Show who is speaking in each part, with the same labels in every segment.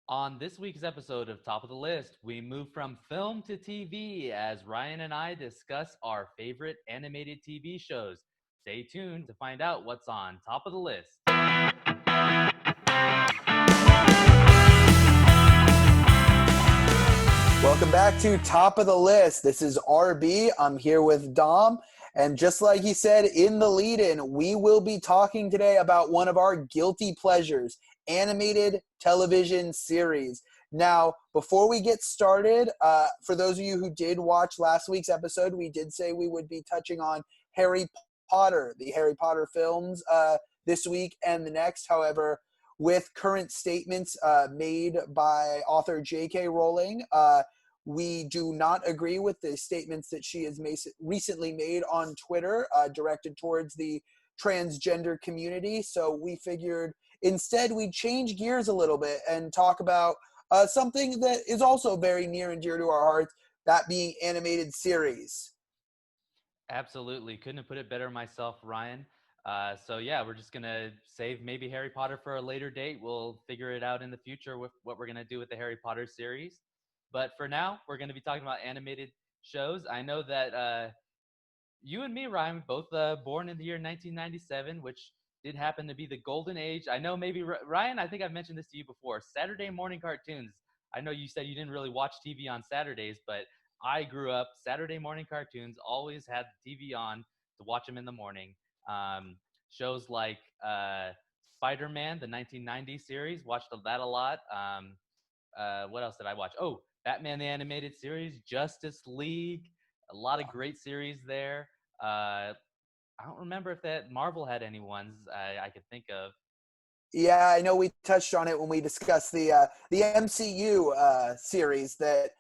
Speaker 1: On this week's episode of Top of the List, we move from film to TV as Ryan and I discuss our favorite animated TV shows. Stay tuned to find out what's on top of the list.
Speaker 2: Welcome back to Top of the List. This is RB. I'm here with Dom. And just like he said in the lead in, we will be talking today about one of our guilty pleasures, animated television series. Now, before we get started, for those of you who did watch last week's episode, we did say we would be touching on Harry Potter, the Harry Potter films, this week and the next. However, with current statements made by author J.K. Rowling, we do not agree with the statements that she has recently made on Twitter directed towards the transgender community. So we figured instead we'd change gears a little bit and talk about something that is also very near and dear to our hearts, that being animated series.
Speaker 1: Absolutely. Couldn't have put it better myself, Ryan. We're just going to save maybe Harry Potter for a later date. We'll figure it out in the future with what we're going to do with the Harry Potter series. But for now, we're going to be talking about animated shows. I know that you and me, Ryan, both born in the year 1997, which did happen to be the golden age. I know maybe, Ryan, I think I've mentioned this to you before. Saturday morning cartoons. I know you said you didn't really watch TV on Saturdays, but I grew up Saturday morning cartoons, always had the TV on to watch them in the morning. Shows like Spider Man, the 1990 series, watched that a lot. What else did I watch? Oh, Batman the Animated Series, Justice League, a lot of great series there. I don't remember if that Marvel had any ones I could think of.
Speaker 2: Yeah, I know we touched on it when we discussed the MCU series. That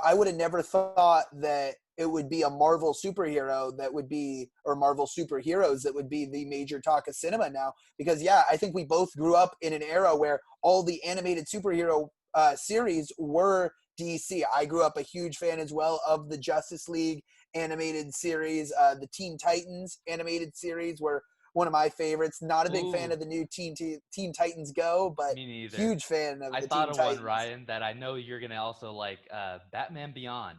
Speaker 2: I would have never thought that it would be a Marvel superhero that would be, or Marvel superheroes that would be the major talk of cinema now. Because yeah, I think we both grew up in an era where all the animated superhero series were DC. I grew up a huge fan as well of the Justice League animated series, the Teen Titans animated series were one of my favorites. Not a big fan
Speaker 1: Ooh,
Speaker 2: of the new Teen Titans Go, but
Speaker 1: me neither.
Speaker 2: huge fan of
Speaker 1: I
Speaker 2: the
Speaker 1: thought
Speaker 2: Teen
Speaker 1: of one,
Speaker 2: Titans.
Speaker 1: Ryan, that I know you're gonna also like. Batman Beyond.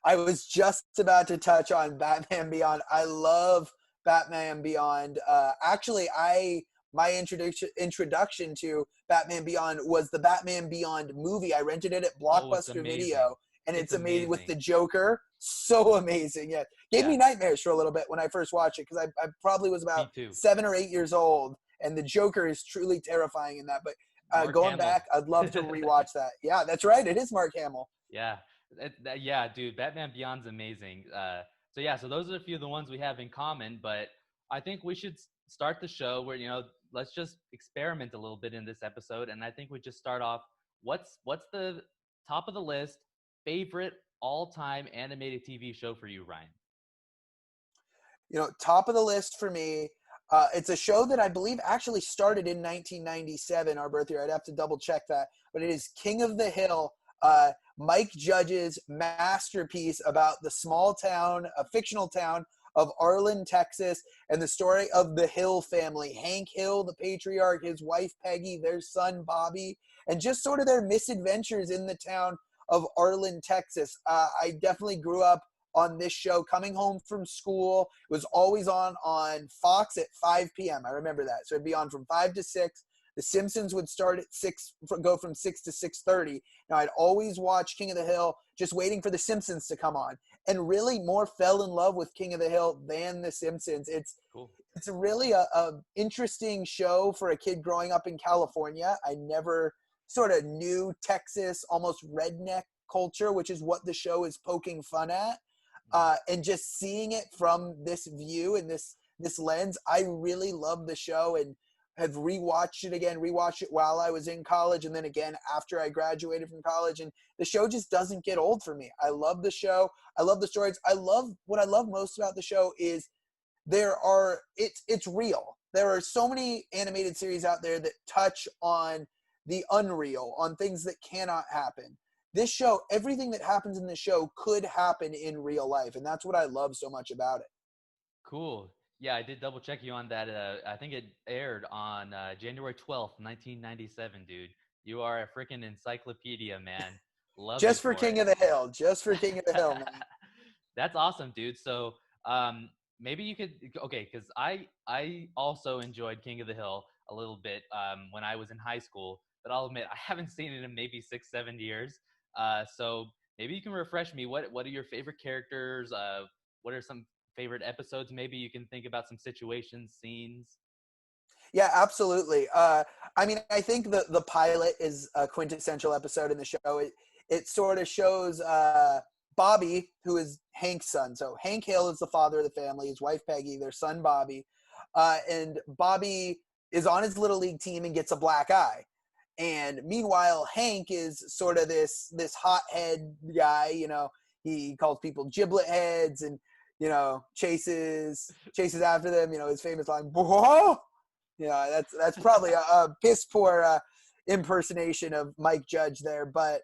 Speaker 2: I was just about to touch on Batman Beyond. I love Batman Beyond. Actually, I my introduction to Batman Beyond was the Batman Beyond movie. I rented it at
Speaker 1: Oh, it's
Speaker 2: Blockbuster
Speaker 1: amazing.
Speaker 2: Video, and
Speaker 1: It's
Speaker 2: it's amazing with
Speaker 1: amazing.
Speaker 2: the Joker. So amazing. Yeah, gave me
Speaker 1: Yeah,
Speaker 2: nightmares for a little bit when I first watched it because I probably was about
Speaker 1: me too.
Speaker 2: 7 or 8 years old, and the Joker is truly terrifying in that. But
Speaker 1: Mark
Speaker 2: going
Speaker 1: Hamill.
Speaker 2: back, I'd love to rewatch that. Yeah, that's right. It is Mark Hamill.
Speaker 1: Yeah, yeah, dude, Batman Beyond's amazing. So those are a few of the ones we have in common. But I think we should start the show where let's just experiment a little bit in this episode, and I think we just start off. What's the top of the list favorite all time animated TV show for you, Ryan?
Speaker 2: Top of the list for me. It's a show that I believe actually started in 1997, our birth year. I'd have to double check that, but it is King of the Hill. Mike Judge's masterpiece about the small town, a fictional town of Arlen, Texas, and the story of the Hill family. Hank Hill, the patriarch, his wife Peggy, their son Bobby, and just sort of their misadventures in the town of Arlen, Texas. I definitely grew up on this show coming home from school. It was always on Fox at 5 p.m. I remember that. So it'd be on from 5 to 6. The Simpsons would start at 6, go from 6 to 6:30. Now I'd always watch King of the Hill, just waiting for the Simpsons to come on, and really more fell in love with King of the Hill than the Simpsons.
Speaker 1: Cool.
Speaker 2: It's really a interesting show for a kid growing up in California. I never sort of knew Texas, almost redneck culture, which is what the show is poking fun at. And just seeing it from this view and this lens, I really love the show and have rewatched it while I was in college, and then again after I graduated from college. And the show just doesn't get old for me. I love the show. I love the stories. What I love most about the show is it's real. There are so many animated series out there that touch on the unreal, on things that cannot happen. This show, everything that happens in the show could happen in real life, and that's what I love so much about it.
Speaker 1: Cool. Yeah, I did double check you on that. I think it aired on January 12th, 1997, dude. You are a freaking encyclopedia, man. Love you
Speaker 2: Just for
Speaker 1: for
Speaker 2: King
Speaker 1: it.
Speaker 2: of the Hill. Just for King of the Hill, man.
Speaker 1: That's awesome, dude. So maybe you could okay, because I also enjoyed King of the Hill a little bit when I was in high school, but I'll admit I haven't seen it in maybe 6 7 years. So maybe you can refresh me. What are your favorite characters? What are some favorite episodes? Maybe you can think about some situations, scenes.
Speaker 2: Yeah, absolutely. I mean, I think the pilot is a quintessential episode in the show. It sort of shows Bobby, who is Hank's son. So Hank Hill is the father of the family. His wife Peggy, their son Bobby, and Bobby is on his little league team and gets a black eye. And meanwhile, Hank is sort of this hothead guy. He calls people giblet heads and chases after them. His famous line, "Whoa!" That's probably a piss poor impersonation of Mike Judge there, but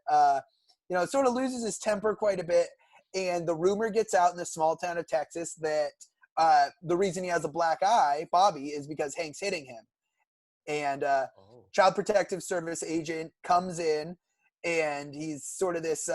Speaker 2: it sort of loses his temper quite a bit. And the rumor gets out in the small town of Texas that the reason he has a black eye, Bobby, is because Hank's hitting him. And
Speaker 1: Oh.
Speaker 2: Child Protective Service agent comes in, and he's sort of this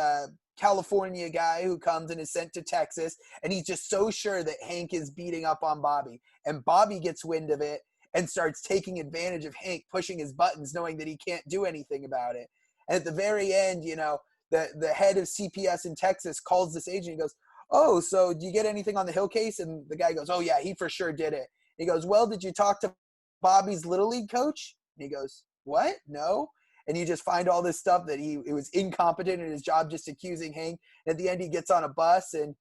Speaker 2: California guy who comes and is sent to Texas, and he's just so sure that Hank is beating up on Bobby. And Bobby gets wind of it and starts taking advantage of Hank pushing his buttons, knowing that he can't do anything about it. And at the very end, the head of CPS in Texas calls this agent and goes, "Oh, so do you get anything on the Hill case?" And the guy goes, "Oh, yeah, he for sure did it." He goes, "Well, did you talk to Bobby's Little League coach?" And he goes, "What? No." And you just find all this stuff that he was incompetent in his job, just accusing Hank. And at the end, he gets on a bus, and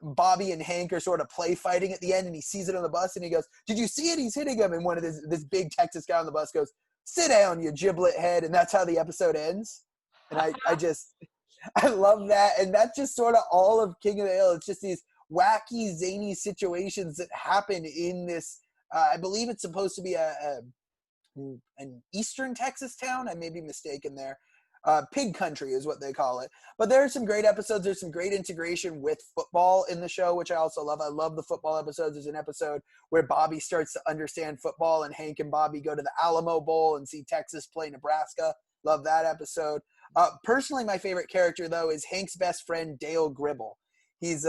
Speaker 2: Bobby and Hank are sort of play fighting at the end, and he sees it on the bus, and he goes, "Did you see it? He's hitting him." And one of this big Texas guy on the bus goes, "Sit down, you giblet head." And that's how the episode ends. And I love that. And that's just sort of all of King of the Hill. It's just these wacky, zany situations that happen in this. I believe it's supposed to be an eastern Texas town. I may be mistaken there. Pig country is what they call it. But there are some great episodes. There's some great integration with football in the show, which I also love. I love the football episodes. There's an episode where Bobby starts to understand football, and Hank and Bobby go to the Alamo Bowl and see Texas play Nebraska. Love that episode. Personally, my favorite character, though, is Hank's best friend, Dale Gribble. He's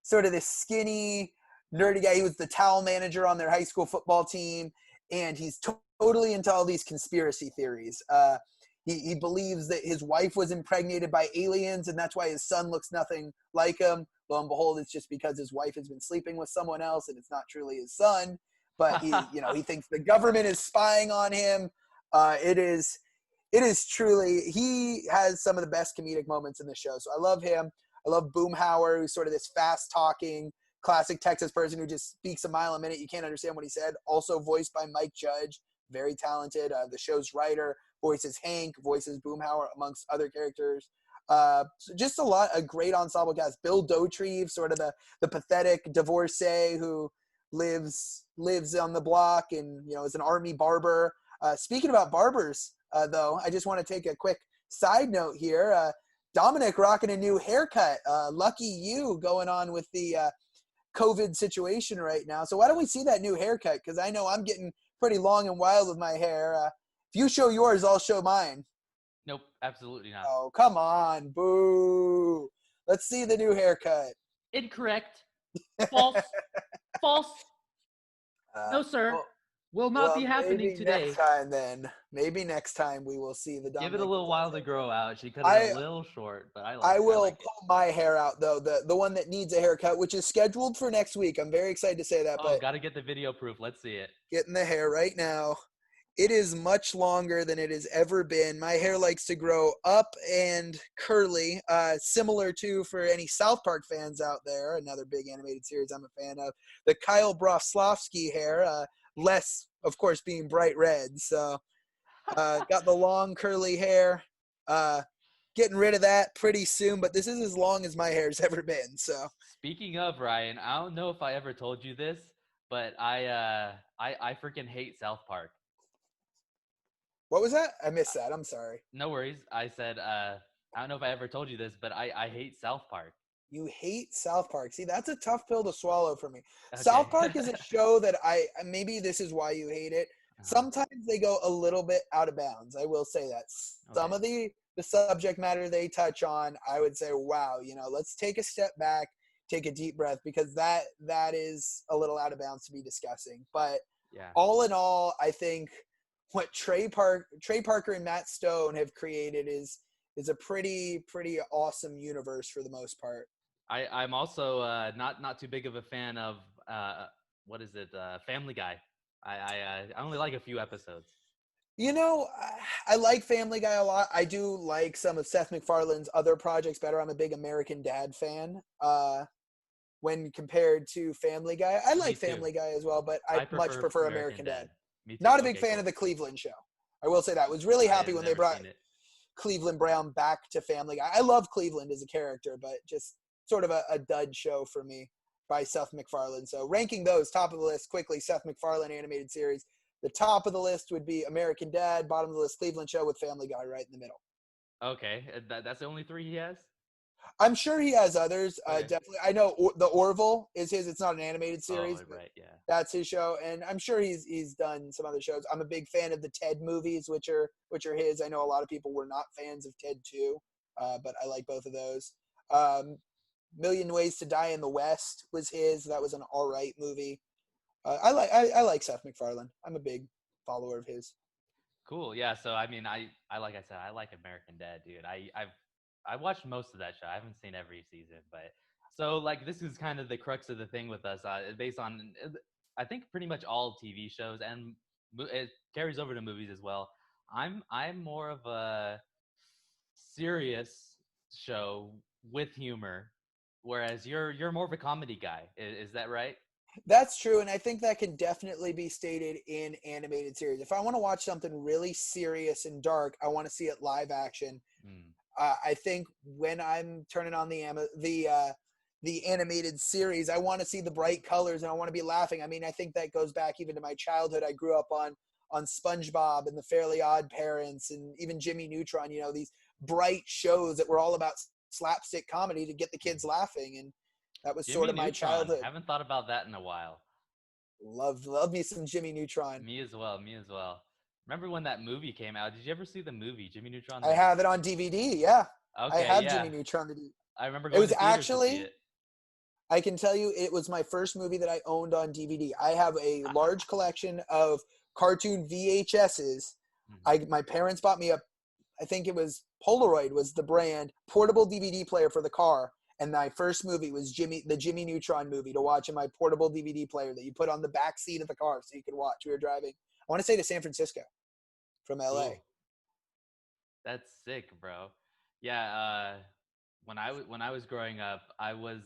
Speaker 2: sort of this skinny, nerdy guy. He was the towel manager on their high school football team, and he's totally into all these conspiracy theories. He believes that his wife was impregnated by aliens, and that's why his son looks nothing like him. Lo and behold, it's just because his wife has been sleeping with someone else, and it's not truly his son. But he thinks the government is spying on him. It is truly, he has some of the best comedic moments in the show. So I love him. I love Boomhauer, who's sort of this fast talking, classic Texas person who just speaks a mile a minute. You can't understand what he said. Also voiced by Mike Judge, very talented. The show's writer voices Hank, voices Boomhauer, amongst other characters. So just a great ensemble cast. Bill Dauterive, sort of the pathetic divorcee who lives on the block and is an army barber. Speaking about barbers, though, I just want to take a quick side note here. Dominic rocking a new haircut. Lucky you, going on with the COVID situation right now. So why don't we see that new haircut? Because I know I'm getting pretty long and wild with my hair. If you show yours, I'll show mine.
Speaker 1: Nope, absolutely not.
Speaker 2: Oh, come on. Boo. Let's see the new haircut.
Speaker 1: Incorrect. False. False. No, sir. Will not be happening today.
Speaker 2: Next time, then. Maybe next time we will see the Dominic.
Speaker 1: Give it a little while to grow out. She cut it a little short, but I
Speaker 2: will
Speaker 1: like
Speaker 2: pull my hair out, though. The one that needs a haircut, which is scheduled for next week. I'm very excited to say that.
Speaker 1: Oh, got to get the video proof. Let's see it.
Speaker 2: Getting the hair right now. It is much longer than it has ever been. My hair likes to grow up and curly, similar to, for any South Park fans out there, another big animated series I'm a fan of, the Kyle Broflovsky hair, less, of course, being bright red. So got the long curly hair, getting rid of that pretty soon, but this is as long as my hair's ever been. So
Speaker 1: speaking of, Ryan, I don't know if I ever told you this, but I freaking hate South Park.
Speaker 2: What was that? I missed that. I'm sorry.
Speaker 1: No worries. I said, I don't know if I ever told you this, but I hate South Park.
Speaker 2: You hate South Park. See, that's a tough pill to swallow for me. Okay. South Park is a show that maybe this is why you hate it. Sometimes they go a little bit out of bounds. I will say that. Some
Speaker 1: Okay.
Speaker 2: of the subject matter they touch on, I would say, wow, let's take a step back, take a deep breath, because that is a little out of bounds to be discussing. But
Speaker 1: Yeah.
Speaker 2: all in all, I think what Trey Parker and Matt Stone have created is a pretty awesome universe for the most part.
Speaker 1: I'm also not too big of a fan of what is it? Family Guy. I only like a few episodes.
Speaker 2: I like Family Guy a lot. I do like some of Seth MacFarlane's other projects better. I'm a big American Dad fan. When compared to Family Guy, I
Speaker 1: Me
Speaker 2: like
Speaker 1: too.
Speaker 2: Family Guy as well, but I
Speaker 1: I
Speaker 2: much
Speaker 1: prefer
Speaker 2: prefer
Speaker 1: American
Speaker 2: American
Speaker 1: Dad.
Speaker 2: Dad.
Speaker 1: Me too.
Speaker 2: Not a big
Speaker 1: Okay,
Speaker 2: fan
Speaker 1: cool.
Speaker 2: of the Cleveland show. I will say that. Was really
Speaker 1: I
Speaker 2: happy
Speaker 1: have
Speaker 2: when they
Speaker 1: never
Speaker 2: brought
Speaker 1: seen it.
Speaker 2: Cleveland Brown back to Family Guy. I love Cleveland as a character, but just sort of a dud show for me by Seth MacFarlane. So ranking those top of the list quickly, Seth MacFarlane animated series. The top of the list would be American Dad. Bottom of the list, Cleveland Show with Family Guy right in the middle.
Speaker 1: Okay, that's the only three he has.
Speaker 2: I'm sure he has others.
Speaker 1: Okay.
Speaker 2: Definitely, I know the Orville is his. It's not an animated
Speaker 1: Oh,
Speaker 2: series, but
Speaker 1: right, yeah.
Speaker 2: that's his show, and I'm sure he's done some other shows. I'm a big fan of the Ted movies, which are his. I know a lot of people were not fans of Ted 2, but I like both of those. Million Ways to Die in the West was his. That was an all right movie. I like Seth MacFarlane. I'm a big follower of his.
Speaker 1: Cool. Yeah. So I mean, I like I said, I like American Dad, dude. I watched most of that show. I haven't seen every season, but so like this is kind of the crux of the thing with us. Based on I think pretty much all TV shows and it carries over to movies as well. I'm more of a serious show with humor, whereas you're more of a comedy guy. Is that right?
Speaker 2: That's true, and I think that can definitely be stated in animated series. If I want to watch something really serious and dark, I want to see it live action.
Speaker 1: Mm.
Speaker 2: I think when I'm turning on the animated series, I want to see the bright colors and I want to be laughing. I mean, I think that goes back even to my childhood. I grew up on SpongeBob and the Fairly Odd Parents and even Jimmy Neutron. These bright shows that were all about slapstick comedy to get the kids laughing, and that was sort
Speaker 1: Jimmy
Speaker 2: of my
Speaker 1: Neutron.
Speaker 2: childhood.
Speaker 1: Haven't thought about that in a while.
Speaker 2: Love me some Jimmy Neutron.
Speaker 1: Me as well. Me as well. Remember when that movie came out? Did you ever see the movie Jimmy Neutron the
Speaker 2: I
Speaker 1: movie?
Speaker 2: have it on DVD. Yeah, I
Speaker 1: Okay,
Speaker 2: have
Speaker 1: yeah.
Speaker 2: Jimmy Neutron.
Speaker 1: I remember
Speaker 2: It
Speaker 1: going
Speaker 2: was
Speaker 1: to theaters to see
Speaker 2: actually,
Speaker 1: it.
Speaker 2: I can tell you, it was my first movie that I owned on DVD. I have a large collection of cartoon VHSs.
Speaker 1: Mhm.
Speaker 2: My parents bought me I think it was Polaroid was the brand, portable DVD player for the car. And my first movie was the Jimmy Neutron movie to watch in my portable DVD player that you put on the back seat of the car so you could watch. We were driving, I want to say to San Francisco from LA.
Speaker 1: Cool. That's sick, bro. Yeah, when I was growing up, I was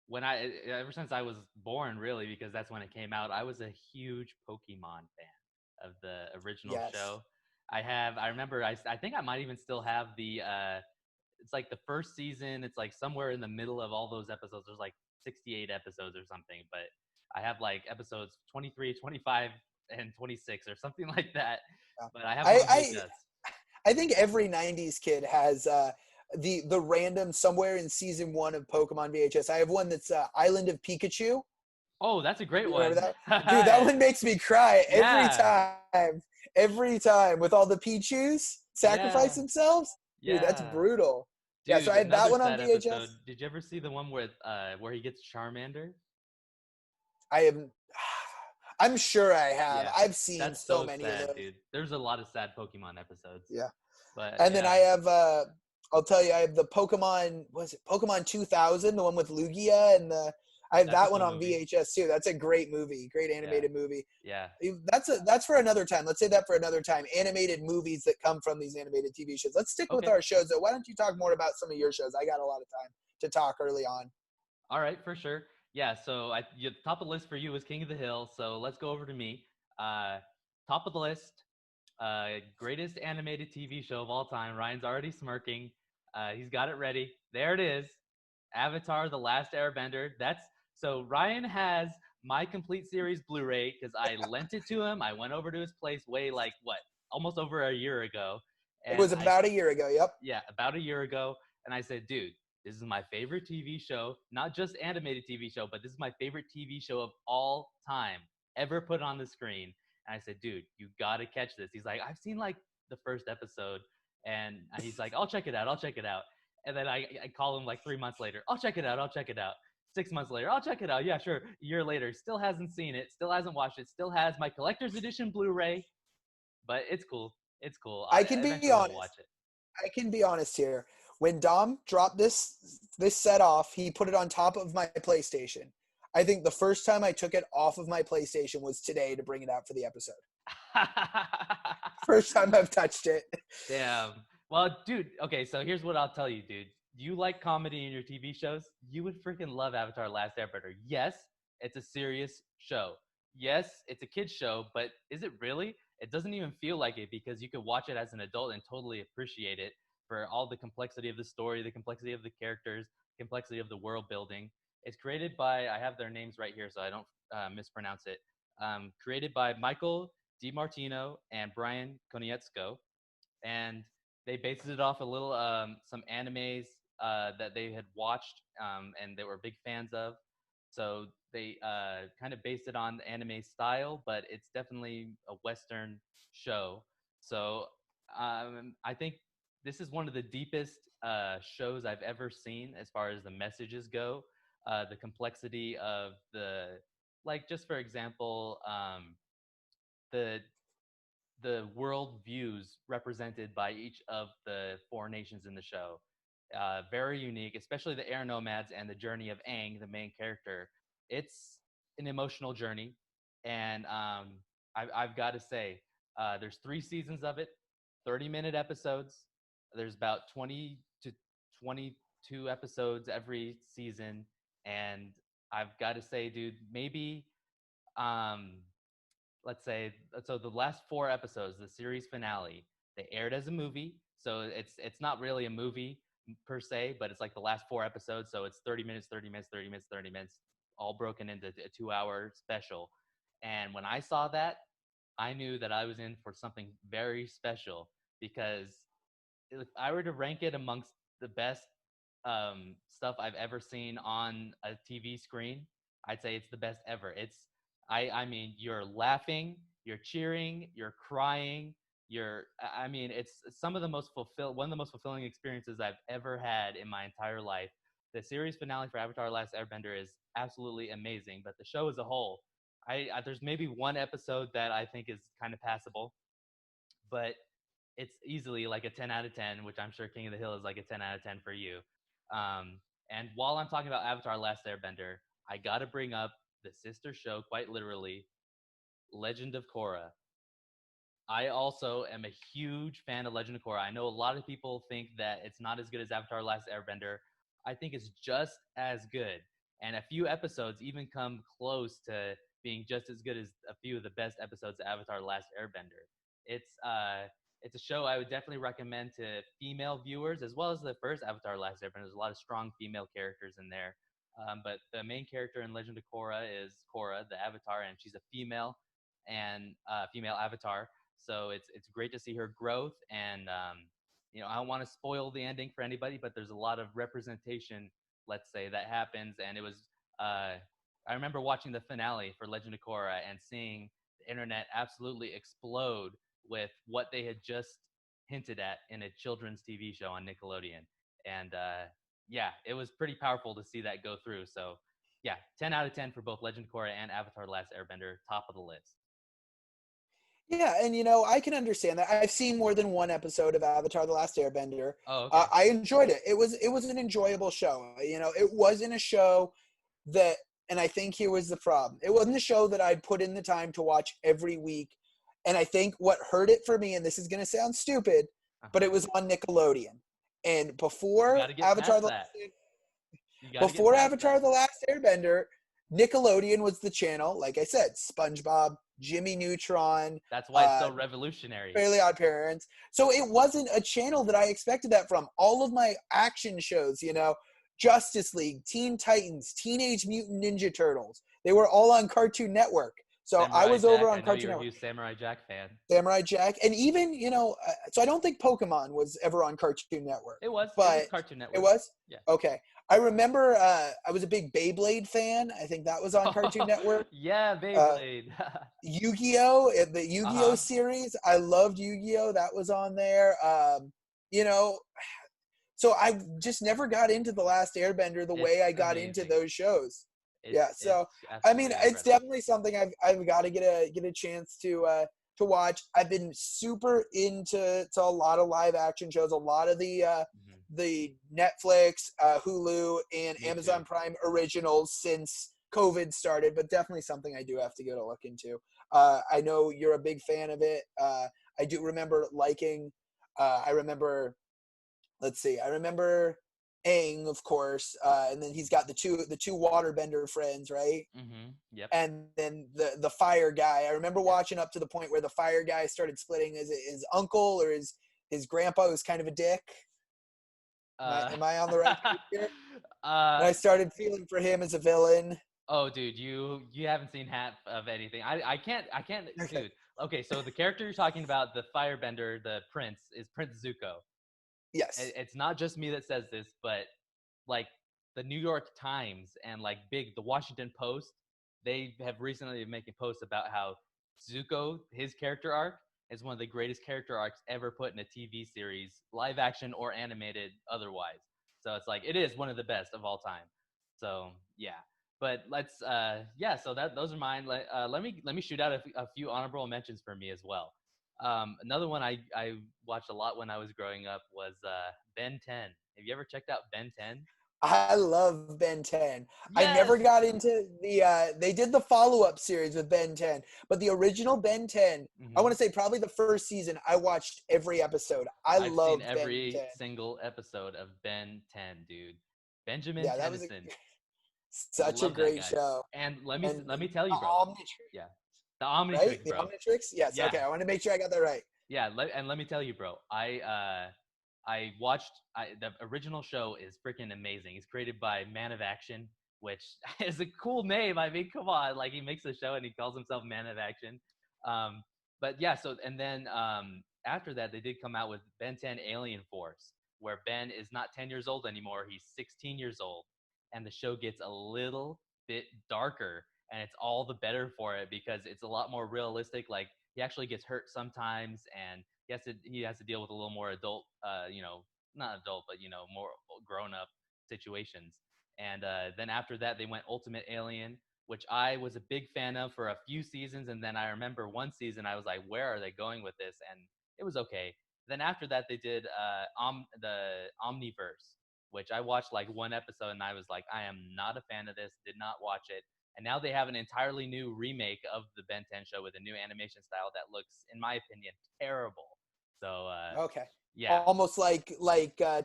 Speaker 1: when I ever since I was born, really, because that's when it came out. I was a huge Pokemon fan of the original
Speaker 2: Yes.
Speaker 1: show. I remember I think I might even still have the it's like the first season. It's like somewhere in the middle of all those episodes. There's like 68 episodes or something, but I have like episodes 23, 25, and 26 or something like that.
Speaker 2: Yeah.
Speaker 1: But I have them
Speaker 2: I,
Speaker 1: on
Speaker 2: I
Speaker 1: VHS.
Speaker 2: I think every '90s kid has the random somewhere in season one of Pokemon VHS. I have one that's Island of Pikachu.
Speaker 1: Oh, that's a great
Speaker 2: You remember
Speaker 1: one.
Speaker 2: that, dude? That one makes me cry every
Speaker 1: Yeah,
Speaker 2: time. Every time with all the Pichus sacrifice
Speaker 1: yeah,
Speaker 2: themselves, dude. That's
Speaker 1: yeah.
Speaker 2: brutal. Yeah, so
Speaker 1: Dude,
Speaker 2: I had that
Speaker 1: another
Speaker 2: one on
Speaker 1: sad
Speaker 2: VHS.
Speaker 1: episode. Did you ever see the one where he gets Charmander?
Speaker 2: I have. I'm sure I have.
Speaker 1: Yeah,
Speaker 2: I've seen
Speaker 1: that's
Speaker 2: so
Speaker 1: so
Speaker 2: many of
Speaker 1: sad,
Speaker 2: those.
Speaker 1: dude. There's a lot of sad Pokemon episodes,
Speaker 2: Yeah.
Speaker 1: but
Speaker 2: And then I
Speaker 1: yeah,
Speaker 2: have I'll tell you, I have the Pokemon, was it Pokemon 2000, the one with Lugia, and I have
Speaker 1: that's a
Speaker 2: that one
Speaker 1: cool
Speaker 2: on
Speaker 1: movie.
Speaker 2: VHS too. That's a great movie, great
Speaker 1: Yeah,
Speaker 2: animated movie.
Speaker 1: yeah.
Speaker 2: That's for another time. Let's say that for another time. Animated movies that come from these animated TV shows. Let's stick with
Speaker 1: Okay,
Speaker 2: our shows though. Why don't you talk more about some of your shows? I got a lot of time to talk early on.
Speaker 1: all right, for sure. Yeah, so top of the list for you was King of the Hill. So let's go over to me. Top of the list, greatest animated TV show of all time. Ryan's already smirking. He's got it ready. There it is. Avatar: The Last Airbender. That's so Ryan has my complete series Blu-ray because I lent it to him. I went over to his place way like what, almost over a year ago,
Speaker 2: It
Speaker 1: and
Speaker 2: was about a year ago. Yep.
Speaker 1: yeah, about a year ago, and I said, dude, this is my favorite TV show, not just animated TV show, but this is my favorite TV show of all time ever put on the screen. And I said, dude, you got to catch this. He's like, I've seen like the first episode. And he's like, I'll check it out. I'll check it out. And then I call him like 3 months later. I'll check it out. I'll check it out. 6 months later, I'll check it out. Yeah, sure. A year later, still hasn't seen it. Still hasn't watched it. Still has my collector's edition Blu-ray. But it's cool. It's cool.
Speaker 2: I can be
Speaker 1: Eventually I'll
Speaker 2: honest.
Speaker 1: watch it.
Speaker 2: I can be honest here. When Dom dropped this set off, he put it on top of my PlayStation. I think the first time I took it off of my PlayStation was today to bring it out for the episode. First time I've touched it.
Speaker 1: Damn. Well, dude, okay, so here's what I'll tell you, dude. You like comedy in your TV shows? You would freaking love Avatar Last Airbender. Yes, it's a serious show. Yes, it's a kid's show, but is it really? It doesn't even feel like it because you could watch it as an adult and totally appreciate it for all the complexity of the story, the complexity of the characters, complexity of the world building. It's created by, I have their names right here so I don't mispronounce it, created by Michael DiMartino and Brian Konietzko. And they based it off a little, some animes that they had watched and they were big fans of. So they kind of based it on the anime style, but it's definitely a Western show. So I think this is one of the deepest shows I've ever seen as far as the messages go. The complexity of the, like, just for example, the world views represented by each of the four nations in the show. Very unique, especially the air nomads and the journey of Aang, the main character. It's an emotional journey, and I've got to say, there's 3 seasons of it, 30-minute episodes. There's about 20 to 22 episodes every season, and I've got to say, dude, maybe let's say, so the last 4 episodes, the series finale, they aired as a movie. So it's not really a movie per se, but it's like the last 4 episodes. So it's 30 minutes, 30 minutes, 30 minutes, 30 minutes, all broken into a 2-hour special. And when I saw that, I knew that I was in for something very special, because if I were to rank it amongst the best stuff I've ever seen on a TV screen, I'd say it's the best ever. I mean, you're laughing, you're cheering, you're crying, I mean, it's one of the most fulfilling experiences I've ever had in my entire life. The series finale for Avatar Last Airbender is absolutely amazing, but the show as a whole, there's maybe one episode that I think is kind of passable, but it's easily like a 10 out of 10, which I'm sure King of the Hill is like a 10 out of 10 for you. And while I'm talking about Avatar Last Airbender, I got to bring up the sister show, quite literally, Legend of Korra. I also am a huge fan of Legend of Korra. I know a lot of people think that it's not as good as Avatar Last Airbender. I think it's just as good. And a few episodes even come close to being just as good as a few of the best episodes of Avatar Last Airbender. It's a show I would definitely recommend to female viewers, as well as the first Avatar Last Airbender. There's a lot of strong female characters in there. But the main character in Legend of Korra is Korra, the Avatar, and she's a female Avatar. So it's great to see her growth. And I don't want to spoil the ending for anybody, but there's a lot of representation, let's say, that happens. And it was I remember watching the finale for Legend of Korra and seeing the internet absolutely explode with what they had just hinted at in a children's TV show on Nickelodeon. And yeah, it was pretty powerful to see that go through. So yeah, 10 out of 10 for both Legend of Korra and Avatar Last Airbender, top of the list.
Speaker 2: Yeah, and I can understand that. I've seen more than one episode of Avatar: The Last Airbender.
Speaker 1: Oh, okay.
Speaker 2: I enjoyed it. It was an enjoyable show. It wasn't a show that, and I think here was the problem. It wasn't a show that I'd put in the time to watch every week. And I think what hurt it for me, and this is going to sound stupid, but it was on Nickelodeon. And before Avatar: The Last Airbender, Nickelodeon was the channel. Like I said, SpongeBob, Jimmy Neutron.
Speaker 1: That's why it's so revolutionary.
Speaker 2: Fairly Odd Parents. So it wasn't a channel that I expected that from. All of my action shows, Justice League, Teen Titans, Teenage Mutant Ninja Turtles, they were all on Cartoon Network. So I
Speaker 1: Samurai
Speaker 2: was
Speaker 1: Jack.
Speaker 2: over
Speaker 1: I
Speaker 2: on
Speaker 1: know
Speaker 2: Cartoon
Speaker 1: you're a
Speaker 2: Network.
Speaker 1: huge Samurai Jack fan.
Speaker 2: Samurai Jack, and even so I don't think Pokemon was ever on Cartoon Network,
Speaker 1: It was
Speaker 2: but
Speaker 1: Cartoon
Speaker 2: it
Speaker 1: Network.
Speaker 2: was.
Speaker 1: Yeah.
Speaker 2: Okay, I remember I was a big Beyblade fan. I think that was on Cartoon Network.
Speaker 1: Yeah,
Speaker 2: Uh,
Speaker 1: Beyblade.
Speaker 2: Yu-Gi-Oh, the Yu-Gi-Oh
Speaker 1: Uh-huh.
Speaker 2: series, I loved Yu-Gi-Oh. That was on there. You know, so I just never got into The Last Airbender the
Speaker 1: It's
Speaker 2: way I got into
Speaker 1: amazing.
Speaker 2: those shows. Yeah, so
Speaker 1: It's
Speaker 2: I mean,
Speaker 1: absolutely
Speaker 2: it's
Speaker 1: incredible.
Speaker 2: definitely something I've got to get a chance to watch. I've been super into a lot of live action shows, a lot of
Speaker 1: Mhm.
Speaker 2: the Netflix, Hulu, and
Speaker 1: Me too.
Speaker 2: Amazon Prime originals since COVID started, but definitely something I do have to go to look into. I know you're a big fan of it. I do remember liking. I remember. Let's see. I remember Aang, of course, and then he's got the two waterbender friends, right?
Speaker 1: Yep.
Speaker 2: And then the fire guy. I remember
Speaker 1: Yep.
Speaker 2: watching up to the point where the fire guy started splitting his uncle or his grandpa who's kind of a dick. Am I
Speaker 1: Uh,
Speaker 2: am I on the right page here? And
Speaker 1: uh,
Speaker 2: I started feeling for him as a villain.
Speaker 1: oh, dude, you haven't seen half of anything. I can't,
Speaker 2: Okay.
Speaker 1: dude. Okay, so the character you're talking about, the Firebender, the prince, is Prince Zuko.
Speaker 2: Yes.
Speaker 1: It's not just me that says this, but like the New York Times and like the Washington Post, they have recently been making posts about how Zuko, his character arc, is one of the greatest character arcs ever put in a TV series, live action or animated otherwise. So it's like it is one of the best of all time. So yeah, but let's yeah. So those are mine. Let me shoot out a few honorable mentions for me as well. Another one I watched a lot when I was growing up was Ben 10. Have you ever checked out Ben 10?
Speaker 2: I love Ben 10. I
Speaker 1: Yes.
Speaker 2: never got into they did the follow-up series with Ben 10, but the original Ben 10, I
Speaker 1: Hmm.
Speaker 2: want to say probably the first season, I watched every episode. I
Speaker 1: I've seen
Speaker 2: loved Ben
Speaker 1: every
Speaker 2: 10.
Speaker 1: single episode of Ben 10, dude. Benjamin
Speaker 2: Yeah, that was
Speaker 1: Tennyson.
Speaker 2: such a
Speaker 1: Love that
Speaker 2: great
Speaker 1: guy.
Speaker 2: show.
Speaker 1: And
Speaker 2: And
Speaker 1: let
Speaker 2: the
Speaker 1: me tell you, bro.
Speaker 2: Omnitrix,
Speaker 1: Yeah. The
Speaker 2: right?
Speaker 1: Omnitrix,
Speaker 2: The
Speaker 1: bro.
Speaker 2: Omnitrix? Yes,
Speaker 1: Yeah.
Speaker 2: okay. I want to make sure I got that right.
Speaker 1: Yeah, let me tell you, bro. I watched the original show is freaking amazing. It's created by Man of Action, which is a cool name. I mean, come on, like he makes a show and he calls himself Man of Action. Um, but yeah, so and then after that, they did come out with Ben 10 Alien Force, where Ben is not 10 years old anymore. He's 16 years old, and the show gets a little bit darker, and it's all the better for it because it's a lot more realistic. Like he actually gets hurt sometimes, and he has to deal with a little more adult, not adult, but more grown up situations. And then after that, they went Ultimate Alien, which I was a big fan of for a few seasons, and then I remember one season I was like, where are they going with this? And it was okay. Then after that, they did the Omniverse, which I watched like one episode, and I was like, I am not a fan of this. Did not watch it. And now they have an entirely new remake of the Ben 10 show with a new animation style that looks, in my opinion, terrible. So
Speaker 2: Okay.
Speaker 1: yeah,
Speaker 2: Almost like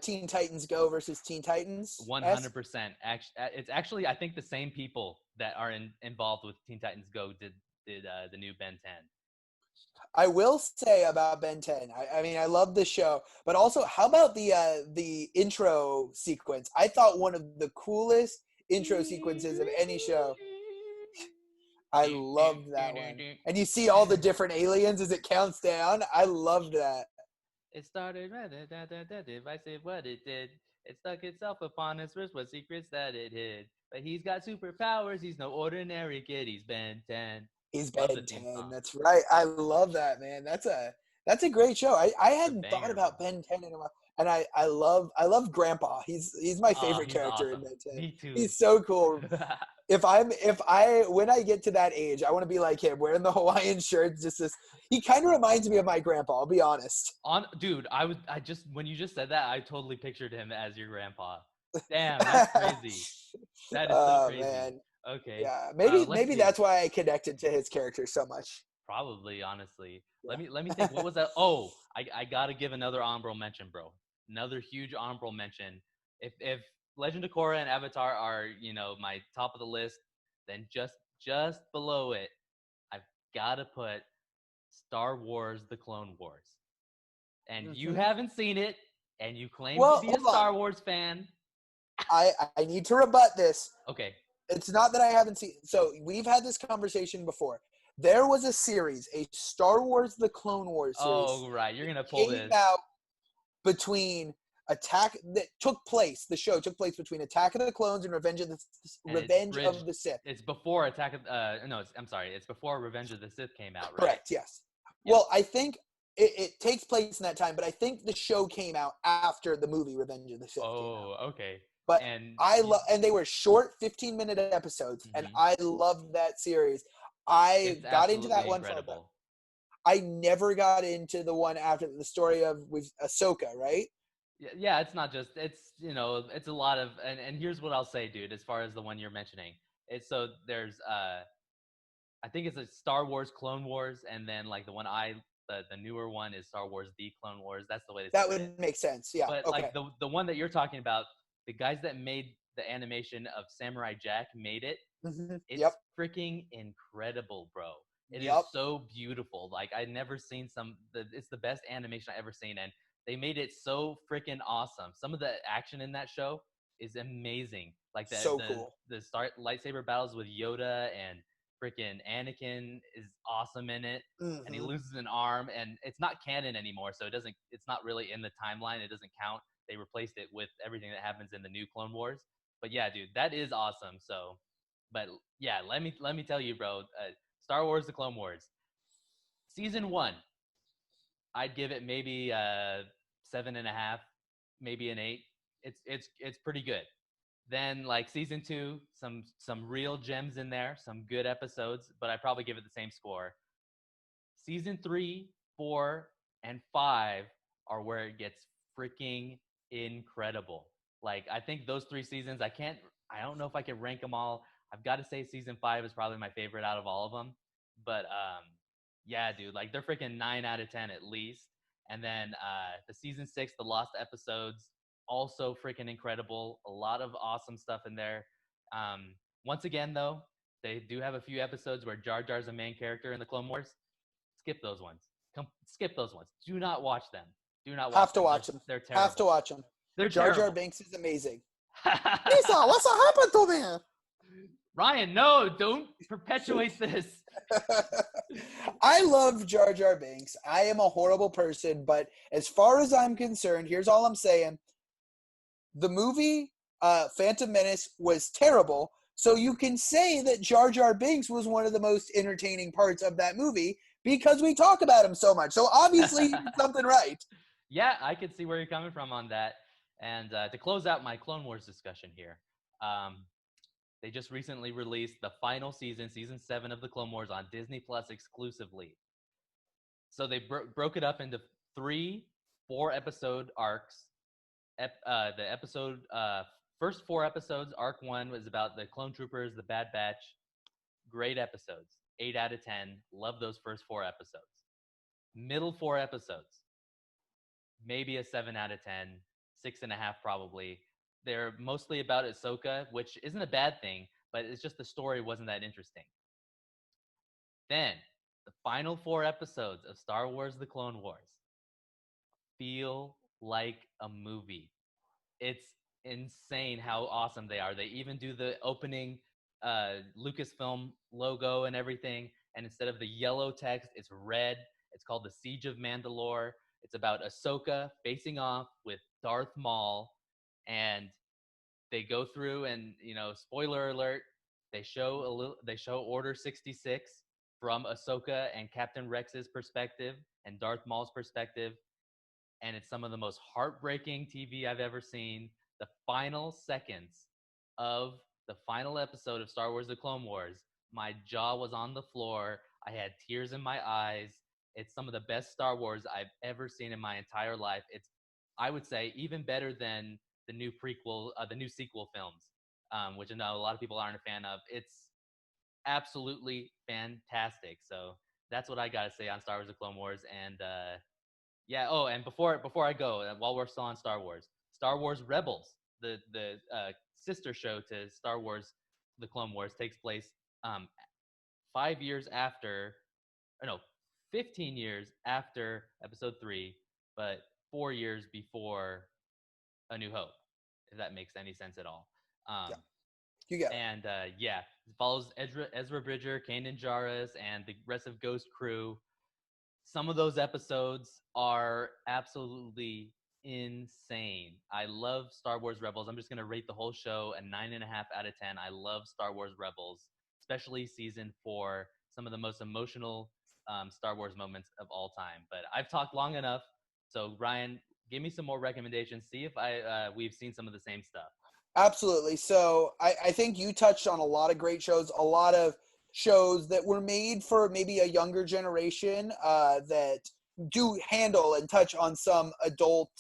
Speaker 2: Teen Titans Go versus Teen Titans esque.
Speaker 1: 100%. It's actually I think the same people that are involved with Teen Titans Go did the new Ben 10.
Speaker 2: I will say about Ben 10. I mean, I love the show, but also, how about the intro sequence? I thought one of the coolest intro sequences of any show. I loved that one. And you see all the different aliens as it counts down. I loved that.
Speaker 1: It started device did what it did. It stuck itself upon its wrist, what secrets that it hid. But he's got superpowers, he's no ordinary kid, he's Ben 10.
Speaker 2: He's
Speaker 1: Love the
Speaker 2: Ben
Speaker 1: theme
Speaker 2: 10.
Speaker 1: song.
Speaker 2: That's right. I love that, man. That's a great show. I
Speaker 1: It's a
Speaker 2: hadn't thought
Speaker 1: banger, bro.
Speaker 2: about Ben 10 in a while. And I love Grandpa. He's my
Speaker 1: Oh,
Speaker 2: favorite
Speaker 1: he's
Speaker 2: character in
Speaker 1: awesome.
Speaker 2: Ben 10.
Speaker 1: Me too.
Speaker 2: He's so cool. When I get to that age, I want to be like him, wearing the Hawaiian shirt. Just this, he kind of reminds me of my grandpa. I'll be honest.
Speaker 1: Dude, I just when you just said that, I totally pictured him as your grandpa. Damn, that's crazy. That is so
Speaker 2: Oh
Speaker 1: crazy.
Speaker 2: man,
Speaker 1: Okay.
Speaker 2: yeah. Maybe
Speaker 1: Let's
Speaker 2: maybe
Speaker 1: see.
Speaker 2: that's why I connected to his character so much.
Speaker 1: Probably, honestly. Let
Speaker 2: Yeah.
Speaker 1: me let me think. What was that? Oh, I gotta give another honorable mention, bro. Another huge honorable mention. If Legend of Korra and Avatar are my top of the list, then just below it, I've gotta put Star Wars: The Clone Wars. And you
Speaker 2: Hmm.
Speaker 1: haven't seen it, and you claim to
Speaker 2: Well,
Speaker 1: be a
Speaker 2: hold on.
Speaker 1: Star Wars fan.
Speaker 2: I need to rebut this.
Speaker 1: Okay.
Speaker 2: It's not that I haven't seen. So we've had this conversation before. There was a series, a Star Wars The Clone Wars series.
Speaker 1: Oh, right. You're going to pull
Speaker 2: Came
Speaker 1: this.
Speaker 2: out between the show took place between Attack of the Clones and Revenge of the Sith.
Speaker 1: It's before it's before Revenge of the Sith came out, right?
Speaker 2: Correct, yes. Yep. Well, I think it takes place in that time, but I think the show came out after the movie Revenge of the Sith came out.
Speaker 1: Okay.
Speaker 2: But and they were short 15-minute episodes, and I loved that series. I got into that one for a bit. I never got into the one after the story with Ahsoka, right?
Speaker 1: Yeah, it's not just, it's a lot of, and here's what I'll say, dude, as far as the one you're mentioning. There's I think it's a Star Wars Clone Wars, and then like the newer one is Star Wars The Clone Wars. That's the way to say it.
Speaker 2: That would make sense, yeah.
Speaker 1: But like the one that you're talking about, the guys that made the animation of Samurai Jack made it.
Speaker 2: Mm-hmm.
Speaker 1: It's freaking incredible, bro. It is so beautiful. Like I've never seen it's the best animation I've ever seen, and they made it so freaking awesome. Some of the action in that show is amazing. Like
Speaker 2: cool.
Speaker 1: The lightsaber battles with Yoda and freaking Anakin is awesome in it, and he loses an arm, and it's not canon anymore, so it's not really in the timeline. It doesn't count. They replaced it with everything that happens in the new Clone Wars. But yeah, dude, that is awesome. So, but yeah, let me tell you, bro. Star Wars: The Clone Wars, season 1, I'd give it maybe 7.5, maybe an 8. It's pretty good. Then like season 2, some real gems in there, some good episodes, but I'd probably give it the same score. Season 3, 4, and 5 are where it gets freaking incredible. Like I think those 3 seasons, I don't know if I can rank them all. I've got to say season 5 is probably my favorite out of all of them. But yeah, dude, like they're freaking 9 out of 10 at least. And then the season 6, the lost episodes, also freaking incredible. A lot of awesome stuff in there. Once again, though, they do have a few episodes where Jar Jar's a main character in the Clone Wars. Skip those ones. Skip those ones. Do not watch them. Do not watch them.
Speaker 2: Have to watch them.
Speaker 1: They're terrible.
Speaker 2: Have to watch them.
Speaker 1: They're
Speaker 2: Jar
Speaker 1: terrible.
Speaker 2: Jar Binks is amazing. Lisa, what's happened to me?
Speaker 1: Ryan, no, don't perpetuate this.
Speaker 2: I love Jar Jar Binks. I am a horrible person, but as far as I'm concerned, here's all I'm saying. The movie Phantom Menace was terrible, so you can say that Jar Jar Binks was one of the most entertaining parts of that movie because we talk about him so much. So obviously you did something right.
Speaker 1: Yeah, I could see where you're coming from on that. And to close out my Clone Wars discussion here, they just recently released the final season 7 of the Clone Wars on Disney Plus exclusively. So they broke it up into 3 4-episode arcs. First 4 episodes, arc 1 was about the Clone Troopers, the Bad Batch. Great episodes, 8 out of 10. Love those first 4 episodes. Middle 4 episodes, maybe a 7 out of 10, 6.5 probably. They're mostly about Ahsoka, which isn't a bad thing, but it's just the story wasn't that interesting. Then, the final 4 episodes of Star Wars: The Clone Wars feel like a movie. It's insane how awesome they are. They even do the opening Lucasfilm logo and everything, and instead of the yellow text, it's red. It's called The Siege of Mandalore. It's about Ahsoka facing off with Darth Maul, and they go through and, spoiler alert, they show Order 66 from Ahsoka and Captain Rex's perspective and Darth Maul's perspective, and it's some of the most heartbreaking TV I've ever seen. The final seconds of the final episode of Star Wars: The Clone Wars, my jaw was on the floor. I had tears in my eyes. It's some of the best Star Wars I've ever seen in my entire life. It's, I would say, even better than the new sequel films, which I know a lot of people aren't a fan of. It's absolutely fantastic. So that's what I got to say on Star Wars: The Clone Wars. And yeah. Oh, and before I go, while we're still on Star Wars Rebels, the sister show to Star Wars: The Clone Wars, takes place 5 years after, or no, 15 years after Episode 3, but 4 years before A New Hope, if that makes any sense at all.
Speaker 2: Yeah. You got it.
Speaker 1: And yeah, it follows Ezra Bridger, Kanan Jarrus, and the rest of Ghost Crew. Some of those episodes are absolutely insane. I love Star Wars Rebels. I'm just gonna rate the whole show a 9.5 out of 10. I love Star Wars Rebels, especially season 4. Some of the most emotional Star Wars moments of all time. But I've talked long enough, so Ryan, give me some more recommendations. See if we've seen some of the same stuff.
Speaker 2: Absolutely. So I think you touched on a lot of great shows, a lot of shows that were made for maybe a younger generation that do handle and touch on some adult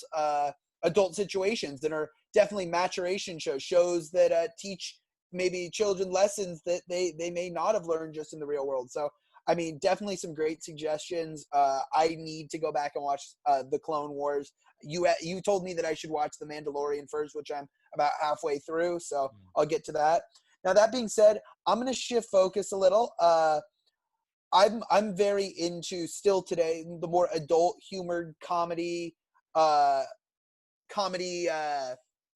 Speaker 2: situations that are definitely maturation shows that teach maybe children lessons that they may not have learned just in the real world. So I mean, definitely some great suggestions. I need to go back and watch the Clone Wars. You told me that I should watch The Mandalorian first, which I'm about halfway through, so I'll get to that. Now that being said, I'm going to shift focus a little. I'm very into still today the more adult humored uh, comedy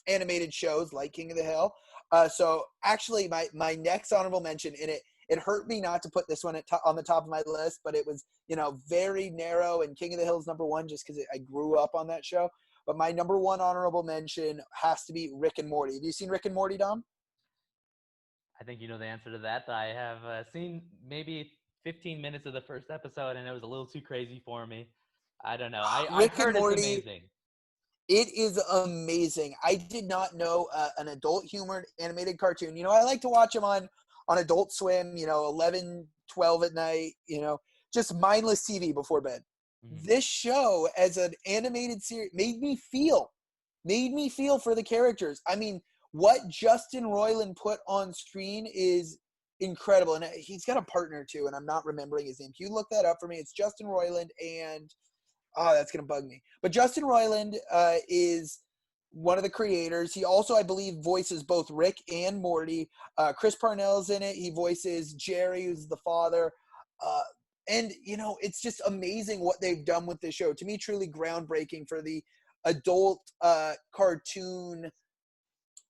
Speaker 2: animated shows like King of the Hill. So actually, my next honorable mention in it hurt me not to put this one on the top of my list, but it was very narrow, and King of the Hill is number one just because I grew up on that show. But my number one honorable mention has to be Rick and Morty. Have you seen Rick and Morty, Dom?
Speaker 1: I think you know the answer to that. I have seen maybe 15 minutes of the first episode, and it was a little too crazy for me. I don't know. I've
Speaker 2: Rick and
Speaker 1: heard it's
Speaker 2: Morty,
Speaker 1: amazing.
Speaker 2: it is amazing. I did not know an adult humored animated cartoon. I like to watch them on Adult Swim, 11, 12 at night, just mindless TV before bed.
Speaker 1: Mm-hmm.
Speaker 2: This show as an animated series made me feel for the characters. I mean, what Justin Roiland put on screen is incredible. And he's got a partner too, and I'm not remembering his name. Can you look that up for me? It's Justin Roiland and that's gonna bug me. But Justin Roiland is one of the creators. He also, I believe, voices both Rick and Morty. Chris Parnell's in it. He voices Jerry, who's the father. And it's just amazing what they've done with this show. To me, truly groundbreaking for the adult cartoon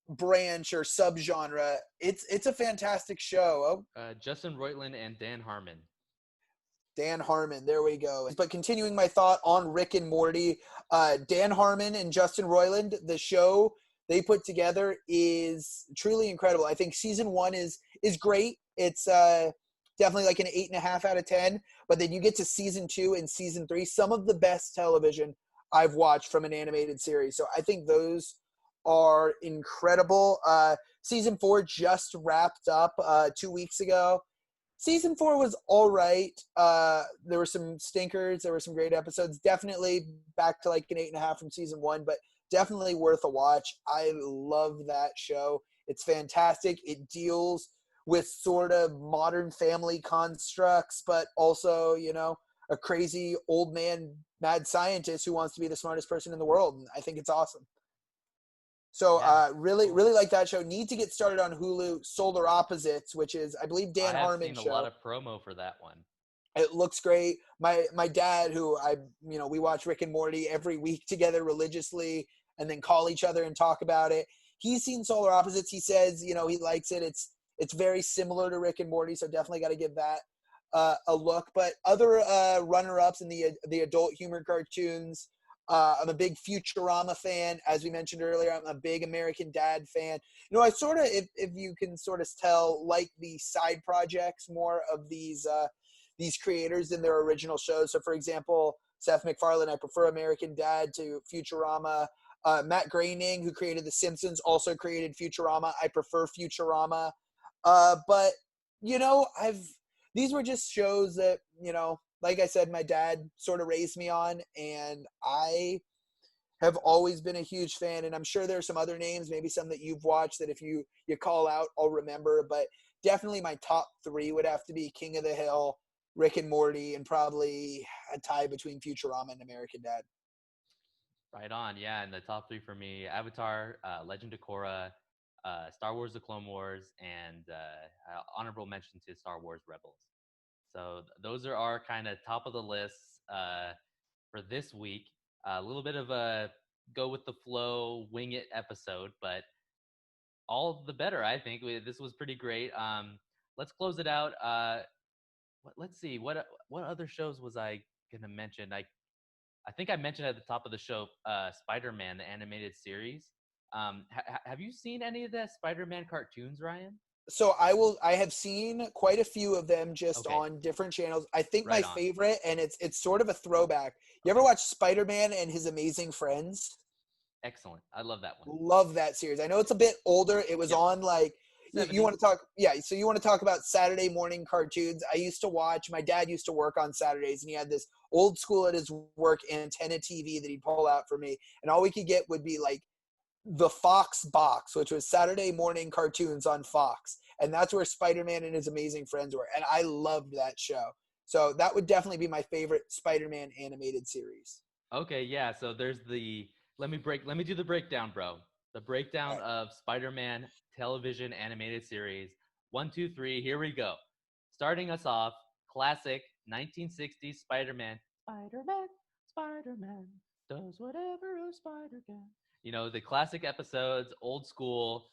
Speaker 2: branch or subgenre. It's a fantastic show.
Speaker 1: Justin Roiland and Dan Harmon.
Speaker 2: Dan Harmon, there we go. But continuing my thought on Rick and Morty, Dan Harmon and Justin Roiland, the show they put together is truly incredible. I think season 1 is great. It's definitely like an 8.5 out of 10. But then you get to season 2 and season 3, some of the best television I've watched from an animated series. So I think those are incredible. Season 4 just wrapped up 2 weeks ago. Season 4 was all right. There were some stinkers. There were some great episodes. Definitely back to like an 8.5 from season 1, but definitely worth a watch. I love that show. It's fantastic. It deals with sort of modern family constructs, but also, a crazy old man, mad scientist who wants to be the smartest person in the world. And I think it's awesome. So
Speaker 1: Yeah,
Speaker 2: really,
Speaker 1: cool.
Speaker 2: really like that show. Need to get started on Hulu. Solar Opposites, which is, I believe,
Speaker 1: I
Speaker 2: Dan
Speaker 1: have
Speaker 2: Harmon's
Speaker 1: seen a lot
Speaker 2: show.
Speaker 1: of promo for that one.
Speaker 2: It looks great. My dad, who we watch Rick and Morty every week together religiously, and then call each other and talk about it. He's seen Solar Opposites. He says, he likes it. It's very similar to Rick and Morty, so definitely got to give that a look. But other runner-ups in the adult humor cartoons. I'm a big Futurama fan, as we mentioned earlier. I'm a big American Dad fan. I sort of, if you can sort of tell, like the side projects more of these creators in their original shows. So, for example, Seth MacFarlane, I prefer American Dad to Futurama. Matt Groening, who created The Simpsons, also created Futurama. I prefer Futurama. But these were just shows that like I said, my dad sort of raised me on, and I have always been a huge fan. And I'm sure there's some other names, maybe some that you've watched that if you call out, I'll remember. But definitely my top 3 would have to be King of the Hill, Rick and Morty, and probably a tie between Futurama and American Dad.
Speaker 1: Right on, yeah. And the top 3 for me: Avatar, Legend of Korra, Star Wars: The Clone Wars, and honorable mention to Star Wars Rebels. So those are our kind of top of the lists for this week. A little bit of a go with the flow, wing it episode, but all the better. I think this was pretty great. Let's close it out. Let's see what other shows was I gonna mention? I think I mentioned at the top of the show, Spider-Man, the animated series. Have you seen any of the Spider-Man cartoons, Ryan?
Speaker 2: So I have seen quite a few of them just
Speaker 1: Okay,
Speaker 2: on different channels. I think my
Speaker 1: right on.
Speaker 2: favorite, and it's sort of a throwback. You ever
Speaker 1: Okay,
Speaker 2: watch Spider-Man and His Amazing Friends?
Speaker 1: excellent. I love that one.
Speaker 2: Love that series. I know it's a bit older. It was
Speaker 1: Yep,
Speaker 2: on like you
Speaker 1: 70s.
Speaker 2: want to talk, yeah, so you want to talk about Saturday morning cartoons. I used to watch, my dad used to work on Saturdays, and he had this old school at his work antenna TV that he'd pull out for me, and all we could get would be like the Fox box, which was Saturday morning cartoons on Fox. And that's where Spider-Man and His Amazing Friends were. And I loved that show. So that would definitely be my favorite Spider-Man animated series.
Speaker 1: Okay, yeah. So there's the let me do the breakdown, bro. The
Speaker 2: All
Speaker 1: breakdown
Speaker 2: right.
Speaker 1: of Spider-Man television animated series. One, two, three, here we go. Starting us off, classic 1960s Spider-Man. Spider-Man, Spider-Man does whatever a spider can. You know, the classic episodes, old school.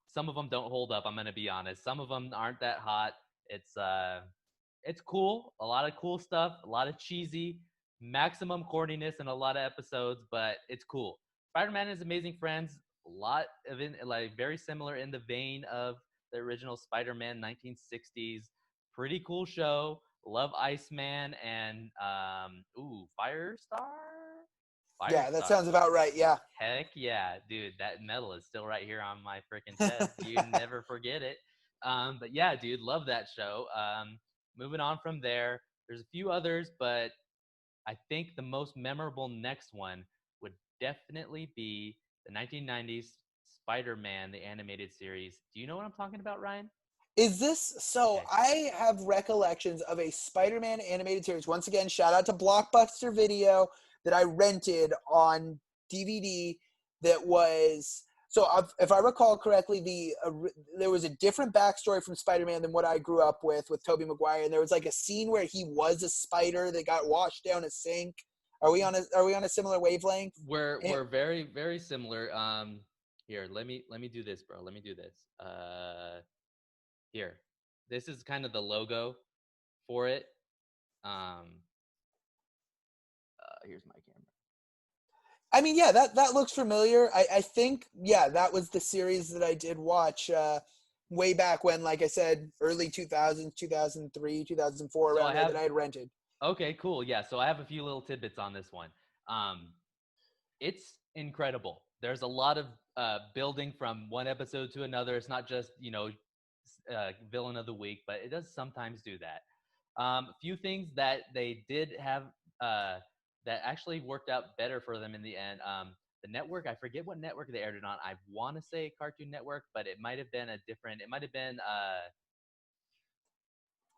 Speaker 1: Some of them don't hold up, I'm going to be honest. Some of them aren't that hot. It's uh it's cool. A lot of cool stuff, a lot of cheesy, maximum corniness in a lot of episodes, but it's cool. Spider-Man is Amazing Friends, a lot of it, like very similar in the vein of the original Spider-Man 1960s. Pretty cool show. Love Iceman and Firestar.
Speaker 2: Yeah, that
Speaker 1: Firestar.
Speaker 2: sounds about right. Yeah.
Speaker 1: Heck yeah, dude. That medal is still right here on my freaking chest. You never forget it. But yeah, dude, love that show. Moving on from there, there's a few others, but I think the most memorable next one would definitely be the 1990s Spider-Man, the animated series. Do you know what I'm talking about, Ryan?
Speaker 2: Is this so?
Speaker 1: Okay.
Speaker 2: I have recollections of a Spider Man animated series. Once again, shout out to Blockbuster Video that I rented on DVD. That was so. If I recall correctly, there was a different backstory from Spider Man than what I grew up with Tobey Maguire, and there was like a scene where he was a spider that got washed down a sink. Are we on a similar wavelength? And
Speaker 1: We're very very similar. Here, let me do this, bro. Let me do this. Here. This is kind of the logo for it. Um, here's my camera.
Speaker 2: I mean, yeah, that looks familiar. I think, yeah, that was the series that I did watch way back when, like I said, early 2000s, 2003, 2004,
Speaker 1: So
Speaker 2: around
Speaker 1: I
Speaker 2: there
Speaker 1: have
Speaker 2: that I had rented.
Speaker 1: okay, cool. Yeah, so I have a few little tidbits on this one. Um, it's incredible. There's a lot of building from one episode to another. It's not just villain of the week, but it does sometimes do that. A few things that they did have uh, that actually worked out better for them in the end. The network, I forget what network they aired it on. I want to say Cartoon Network, but it might have been a different. It might have been.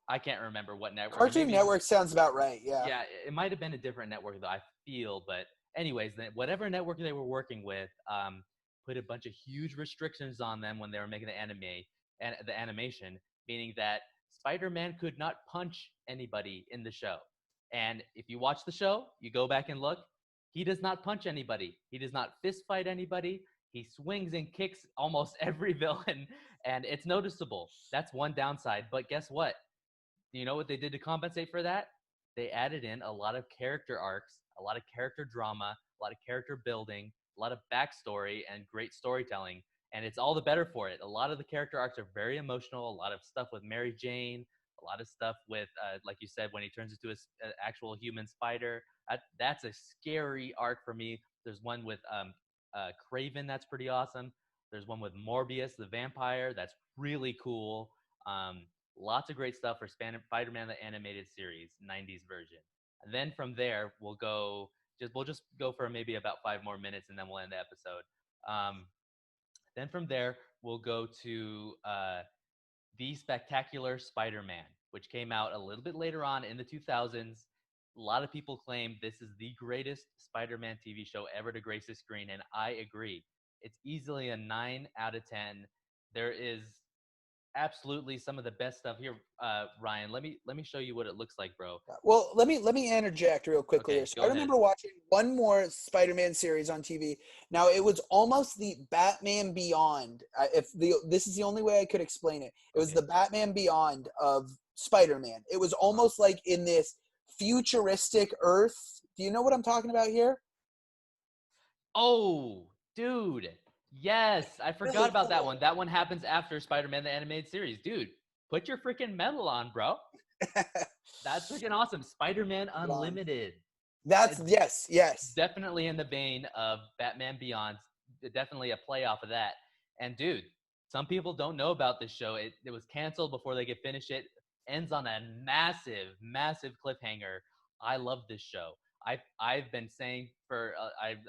Speaker 1: I can't remember what network.
Speaker 2: Cartoon
Speaker 1: Maybe
Speaker 2: Network sounds about right. Yeah.
Speaker 1: yeah, it might have been a different network though. I feel, but anyways, whatever network they were working with, put a bunch of huge restrictions on them when they were making the anime and the animation, meaning that Spider-Man could not punch anybody in the show. And if you watch the show, you go back and look, he does not punch anybody. He does not fist fight anybody. He swings and kicks almost every villain, and it's noticeable. That's one downside. But guess what? You know what they did to compensate for that? They added in a lot of character arcs, a lot of character drama, a lot of character building, a lot of backstory, and great storytelling. And it's all the better for it. A lot of the character arcs are very emotional. A lot of stuff with Mary Jane, a lot of stuff with, like you said, when he turns into an actual human spider. That's a scary arc for me. There's one with Craven that's pretty awesome. There's one with Morbius the vampire that's really cool. Lots of great stuff for Spider-Man the animated series, 90s version. And then from there, we'll just go for maybe about 5 more minutes, and then we'll end the episode. Um, then from there, we'll go to the Spectacular Spider-Man, which came out a little bit later on in the 2000s. A lot of people claim this is the greatest Spider-Man TV show ever to grace the screen, and I agree. It's easily a 9 out of 10. There is absolutely some of the best stuff here. Ryan, let me show you what it looks like, bro.
Speaker 2: Well, let me interject real quickly here.
Speaker 1: Okay,
Speaker 2: So I
Speaker 1: go ahead.
Speaker 2: remember watching one more Spider-Man series on TV. Now it was almost the Batman Beyond. If the this is the only way I could explain it. It was
Speaker 1: Okay.
Speaker 2: the Batman Beyond of Spider-Man. It was
Speaker 1: Uh-huh.
Speaker 2: almost like in this futuristic Earth. Do you know what I'm talking about here?
Speaker 1: Oh, dude. Yes, I forgot
Speaker 2: Really
Speaker 1: about that
Speaker 2: cool.
Speaker 1: one. That one happens after Spider-Man the animated series. Dude, put your freaking medal on, bro. That's freaking awesome. Spider-Man
Speaker 2: Beyond.
Speaker 1: Unlimited.
Speaker 2: That's
Speaker 1: It's
Speaker 2: yes, yes.
Speaker 1: definitely in the vein of Batman Beyond. Definitely a play off of that. And dude, some people don't know about this show. It was canceled before they could finish it. Ends on a massive, massive cliffhanger. I love this show. I've been saying for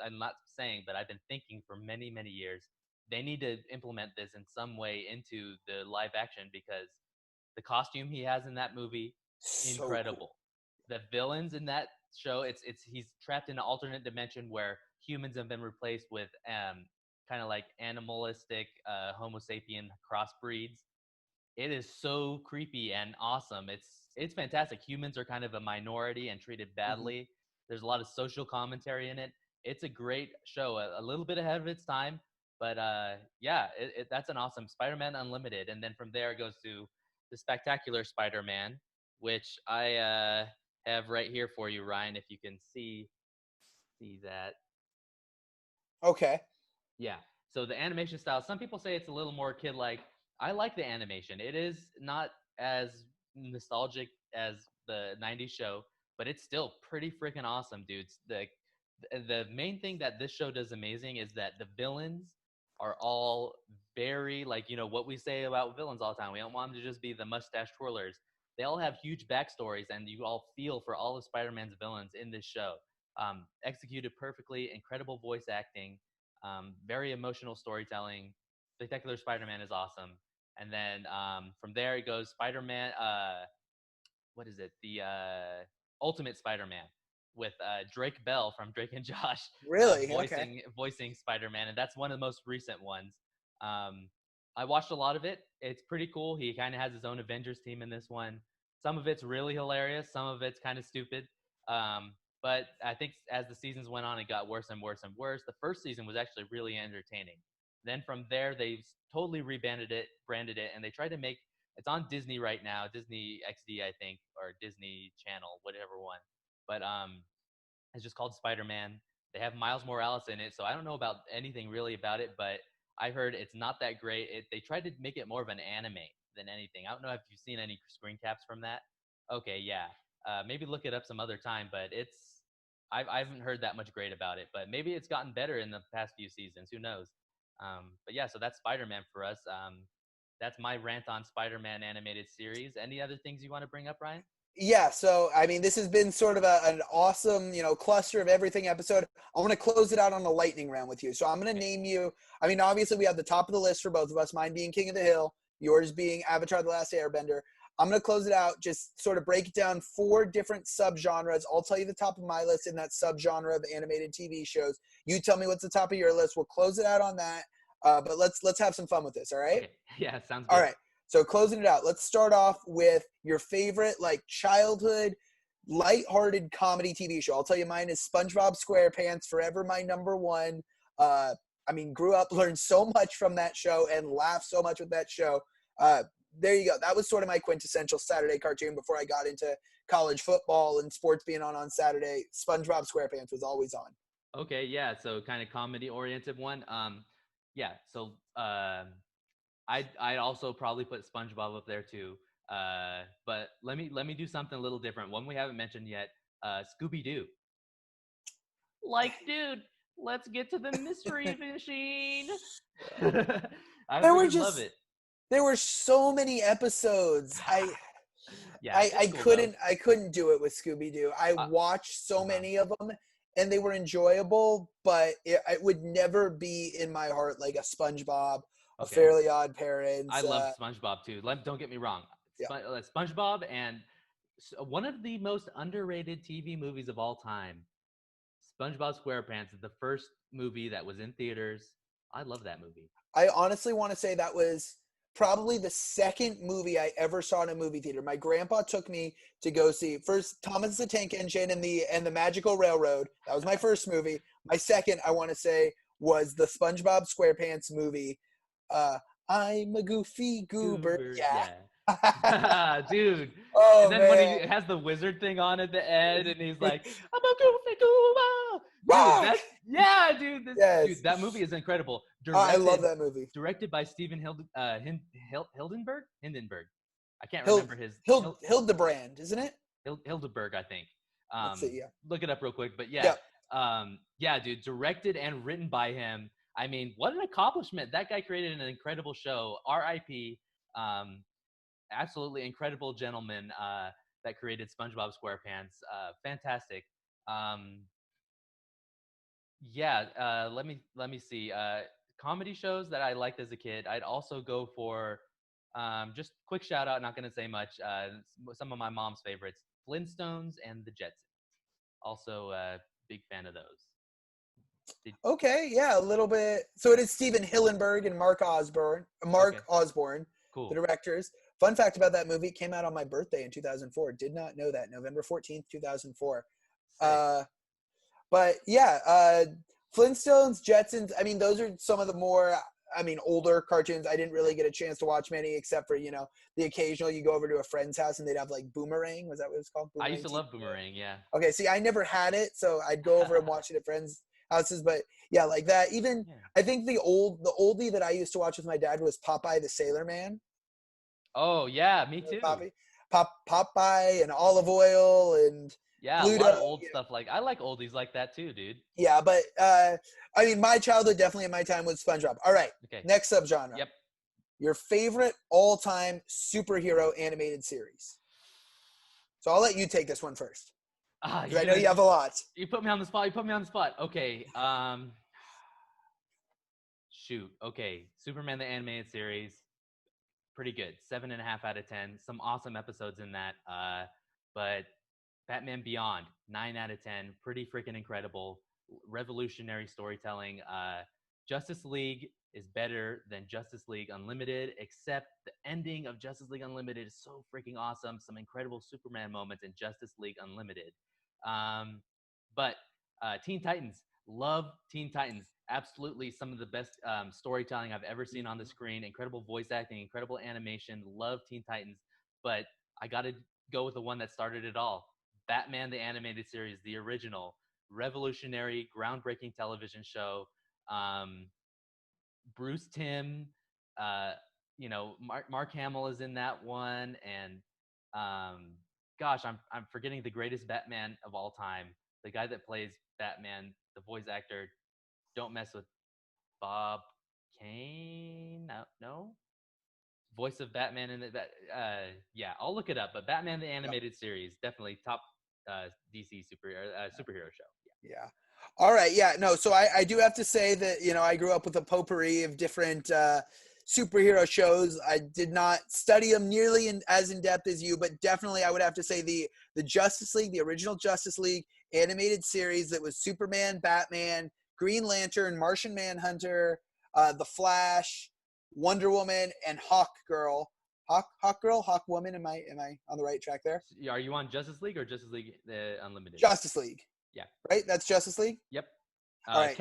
Speaker 1: I'm not saying, but I've been thinking for many many years. They need to implement this in some way into the live action because the costume he has in that movie,
Speaker 2: So cool.
Speaker 1: incredible. The villains in that show, it's he's trapped in an alternate dimension where humans have been replaced with kind of like animalistic Homo sapien crossbreeds. It is so creepy and awesome. It's fantastic. Humans are kind of a minority and treated
Speaker 2: Mhm.
Speaker 1: badly. There's a lot of social commentary in it. It's a great show, a little bit ahead of its time, but yeah, that's an awesome Spider-Man Unlimited. And then from there it goes to the Spectacular Spider-Man, which I have right here for you, Ryan. If you can see that,
Speaker 2: Okay.
Speaker 1: yeah. So the animation style, some people say it's a little more kid-like. I like the animation. It is not as nostalgic as the '90s show, but it's still pretty freaking awesome, dudes. The main thing that this show does amazing is that the villains are all very like what we say about villains all the time. We don't want them to just be the mustache twirlers. They all have huge backstories, and you all feel for all of Spider-Man's villains in this show. Executed perfectly, incredible voice acting, very emotional storytelling. Spectacular Spider-Man is awesome. And then from there it goes Spider-Man. What is it? The Ultimate Spider-Man with Drake Bell from Drake and Josh
Speaker 2: Really? Okay.
Speaker 1: voicing Spider-Man, and that's one of the most recent ones. Um, I watched a lot of it. It's pretty cool. He kind of has his own Avengers team in this one. Some of it's really hilarious. Some of it's kind of stupid. Um, but I think as the seasons went on, it got worse and worse and worse. The first season was actually really entertaining. Then from there, they totally rebranded it, branded it, and they tried to make it's on Disney right now, Disney XD, I think, or Disney Channel, whatever one. But it's just called Spider-Man. They have Miles Morales in it, so I don't know about anything really about it, but I heard it's not that great. They tried to make it more of an anime than anything. I don't know if you've seen any screen caps from that. Okay, yeah. Maybe look it up some other time, but I haven't heard that much great about it, but maybe it's gotten better in the past few seasons. Who knows? But yeah, so that's Spider-Man for us. That's my rant on Spider-Man animated series. Any other things you want to bring up, Ryan?
Speaker 2: Yeah, so I mean, this has been sort of an awesome, cluster of everything episode. I want to close it out on a lightning round with you. So I'm going to
Speaker 1: Okay.
Speaker 2: name you. I mean, obviously, we have the top of the list for both of us. Mine being King of the Hill, yours being Avatar: The Last Airbender. I'm going to close it out. Just sort of break it down 4 different subgenres. I'll tell you the top of my list in that subgenre of animated TV shows. You tell me what's the top of your list. We'll close it out on that. But let's have some fun with this. All right.
Speaker 1: Okay. Yeah, sounds
Speaker 2: All
Speaker 1: good.
Speaker 2: right. So closing it out, let's start off with your favorite like childhood light-hearted comedy TV show. I'll tell you mine is SpongeBob SquarePants, forever my number one. I mean, grew up, learned so much from that show, and laughed so much with that show. Uh, there you go. That was sort of my quintessential Saturday cartoon before I got into college football and sports being on Saturday. SpongeBob SquarePants was always on.
Speaker 1: Okay, yeah, so kind of comedy oriented one. Yeah, so I'd also probably put SpongeBob up there too. But let me do something a little different. One we haven't mentioned yet. Scooby Doo. Like, dude, let's get to the mystery machine. I
Speaker 2: There were
Speaker 1: freaking love
Speaker 2: just
Speaker 1: it.
Speaker 2: there were so many episodes.
Speaker 1: Yeah,
Speaker 2: I,
Speaker 1: it's
Speaker 2: I
Speaker 1: cool though.
Speaker 2: couldn't do it with Scooby Doo. I
Speaker 1: Uh,
Speaker 2: watched so
Speaker 1: uh-huh.
Speaker 2: many of them and they were enjoyable, but it would never be in my heart like a SpongeBob, a
Speaker 1: Okay.
Speaker 2: Fairly Odd
Speaker 1: I
Speaker 2: Parents.
Speaker 1: love SpongeBob too. Don't get me wrong.
Speaker 2: Yeah,
Speaker 1: SpongeBob and one of the most underrated TV movies of all time, SpongeBob SquarePants, is the first movie that was in theaters. I love that movie.
Speaker 2: I honestly want to say that was probably the second movie I ever saw in a movie theater. My grandpa took me to go see first Thomas the Tank Engine and the Magical Railroad. That was my first movie. My second, I want to say, was the SpongeBob SquarePants movie. I'm a goofy goober.
Speaker 1: Goober,
Speaker 2: Yeah.
Speaker 1: yeah. Dude. And
Speaker 2: Oh
Speaker 1: then when he
Speaker 2: man.
Speaker 1: has the wizard thing on at the end and he's like,
Speaker 2: It's
Speaker 1: I'm a goofy goober. Dude,
Speaker 2: rock.
Speaker 1: that's yeah, dude. Dude,
Speaker 2: Yes.
Speaker 1: that movie is incredible.
Speaker 2: I love
Speaker 1: Directed
Speaker 2: that movie.
Speaker 1: directed by Steven Hildenberg? Hindenburg. I can't
Speaker 2: Hild,
Speaker 1: remember his
Speaker 2: Hildebrand, isn't it?
Speaker 1: Hildeberg, I think.
Speaker 2: Let's see. Yeah.
Speaker 1: Look it up real quick. But yeah,
Speaker 2: Yep.
Speaker 1: yeah, dude, directed and written by him. I mean, what an accomplishment. That guy created an incredible show. R.I.P. Absolutely incredible gentleman that created SpongeBob SquarePants. Fantastic. Yeah, let me see. Comedy shows that I liked as a kid. I'd also go for just quick shout out. Not going to say much. Some of my mom's favorites: Flintstones and the Jetsons. Also, big fan of those.
Speaker 2: Okay, yeah, a little bit. So it is Stephen Hillenburg and Mark Osborne.
Speaker 1: Okay,
Speaker 2: Osborne, the
Speaker 1: cool.
Speaker 2: directors. Fun fact about that movie: it came out on my birthday in 2004. Did not know that. November 14th, 2004.
Speaker 1: Sick.
Speaker 2: But yeah, Flintstones, Jetsons. I mean, those are some of the more, older cartoons. I didn't really get a chance to watch many, except for the occasional you go over to a friend's house and they'd have like Boomerang. Was that what it was called?
Speaker 1: I
Speaker 2: Boomerang
Speaker 1: used to
Speaker 2: TV?
Speaker 1: love Boomerang. Yeah.
Speaker 2: Okay, see, I never had it, so I'd go over and watch it at friends' houses. But yeah, like that. Even
Speaker 1: Yeah.
Speaker 2: I think the oldie that I used to watch with my dad was Popeye the Sailor Man.
Speaker 1: Oh yeah, me too.
Speaker 2: Popeye and Olive Oyl and
Speaker 1: Yeah, a
Speaker 2: Pluto.
Speaker 1: lot of old stuff. Like I like oldies like that too, dude.
Speaker 2: Yeah, but my childhood definitely in my time was SpongeBob. All right,
Speaker 1: Okay.
Speaker 2: next subgenre.
Speaker 1: Yep.
Speaker 2: Your favorite all-time superhero animated series. So I'll let you take this one first. Because I know you have a lot.
Speaker 1: You put me on the spot. Okay. Shoot. Okay. Superman the animated series. Pretty good. 7.5 out of 10. Some awesome episodes in that. But Batman Beyond, 9 out of 10. Pretty freaking incredible. Revolutionary storytelling. Justice League is better than Justice League Unlimited, except the ending of Justice League Unlimited is so freaking awesome. Some incredible Superman moments in Justice League Unlimited. But Teen Titans, love Teen Titans. Absolutely some of the best storytelling I've ever seen on the screen. Incredible voice acting, incredible animation. Love Teen Titans. But I got to go with the one that started it all. Batman the Animated Series, the original. Revolutionary, groundbreaking television show. Bruce Timm, Mark Hamill is in that one, and gosh, I'm forgetting the greatest Batman of all time, the guy that plays Batman, the voice actor. Don't mess with Bob Kane. No, voice of Batman in the yeah, I'll look it up. But Batman the Animated Series, definitely top DC superhero show.
Speaker 2: Yeah. All right. Yeah. No. So I do have to say that I grew up with a potpourri of different superhero shows. I did not study them nearly as in depth as you, but definitely I would have to say the Justice League, the original Justice League animated series that was Superman, Batman, Green Lantern, Martian Manhunter, The Flash, Wonder Woman, and Hawkgirl. Hawkwoman. Am I on the right track there?
Speaker 1: Are you on Justice League or Justice League Unlimited?
Speaker 2: Justice League.
Speaker 1: Yeah.
Speaker 2: Right? That's Justice League?
Speaker 1: Yep.
Speaker 2: All right.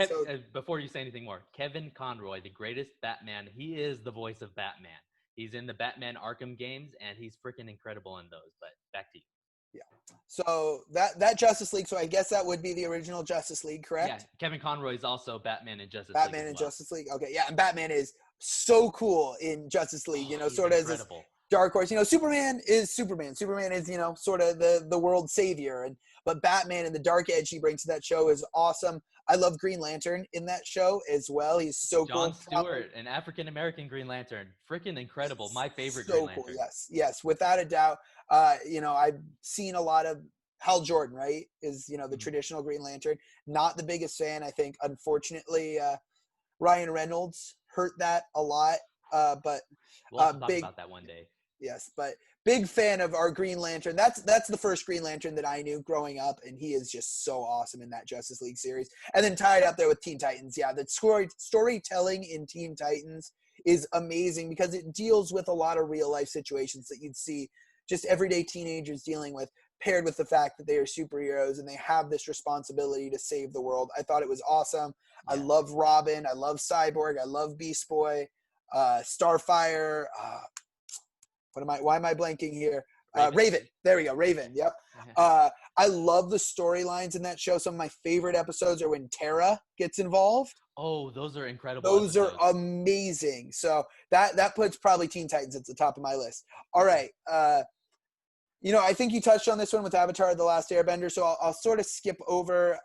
Speaker 1: Before you say anything more, Kevin Conroy, the greatest Batman, he is the voice of Batman. He's in the Batman Arkham games, and he's freaking incredible in those. But back to you.
Speaker 2: Yeah. So that Justice League, so I guess that would be the original Justice League, correct?
Speaker 1: Yeah. Kevin Conroy is also Batman in Justice League.
Speaker 2: Batman in Justice League. Okay. Yeah. And Batman is so cool in Justice League, sort of as this dark horse. Superman is Superman. Superman is, sort of the world savior. But Batman and the dark edge he brings to that show is awesome. I love Green Lantern in that show as well. He's so cool.
Speaker 1: John Stewart, an African-American Green Lantern. Freaking incredible. My favorite
Speaker 2: so
Speaker 1: Green Lantern.
Speaker 2: Cool. Yes, without a doubt. I've seen a lot of Hal Jordan, right? Is, the traditional Green Lantern. Not the biggest fan. I think, unfortunately, Ryan Reynolds hurt that a lot. But
Speaker 1: we'll have to talk about that one day.
Speaker 2: Yes, but big fan of our Green Lantern. That's the first Green Lantern that I knew growing up, and he is just so awesome in that Justice League series. And then tied up there with Teen Titans. Yeah, the storytelling in Teen Titans is amazing because it deals with a lot of real life situations that you'd see just everyday teenagers dealing with, paired with the fact that they are superheroes and they have this responsibility to save the world. I thought it was awesome. I
Speaker 1: Yeah.
Speaker 2: love Robin. I love Cyborg. I love Beast Boy, Starfire. Why am I blanking here? Raven. There we go. Raven. Yep. I love the storylines in that show. Some of my favorite episodes are when Tara gets involved.
Speaker 1: Oh, those are incredible.
Speaker 2: Those
Speaker 1: episodes.
Speaker 2: are amazing. So that puts probably Teen Titans at the top of my list. All right. I think you touched on this one with Avatar: The Last Airbender. So I'll sort of skip over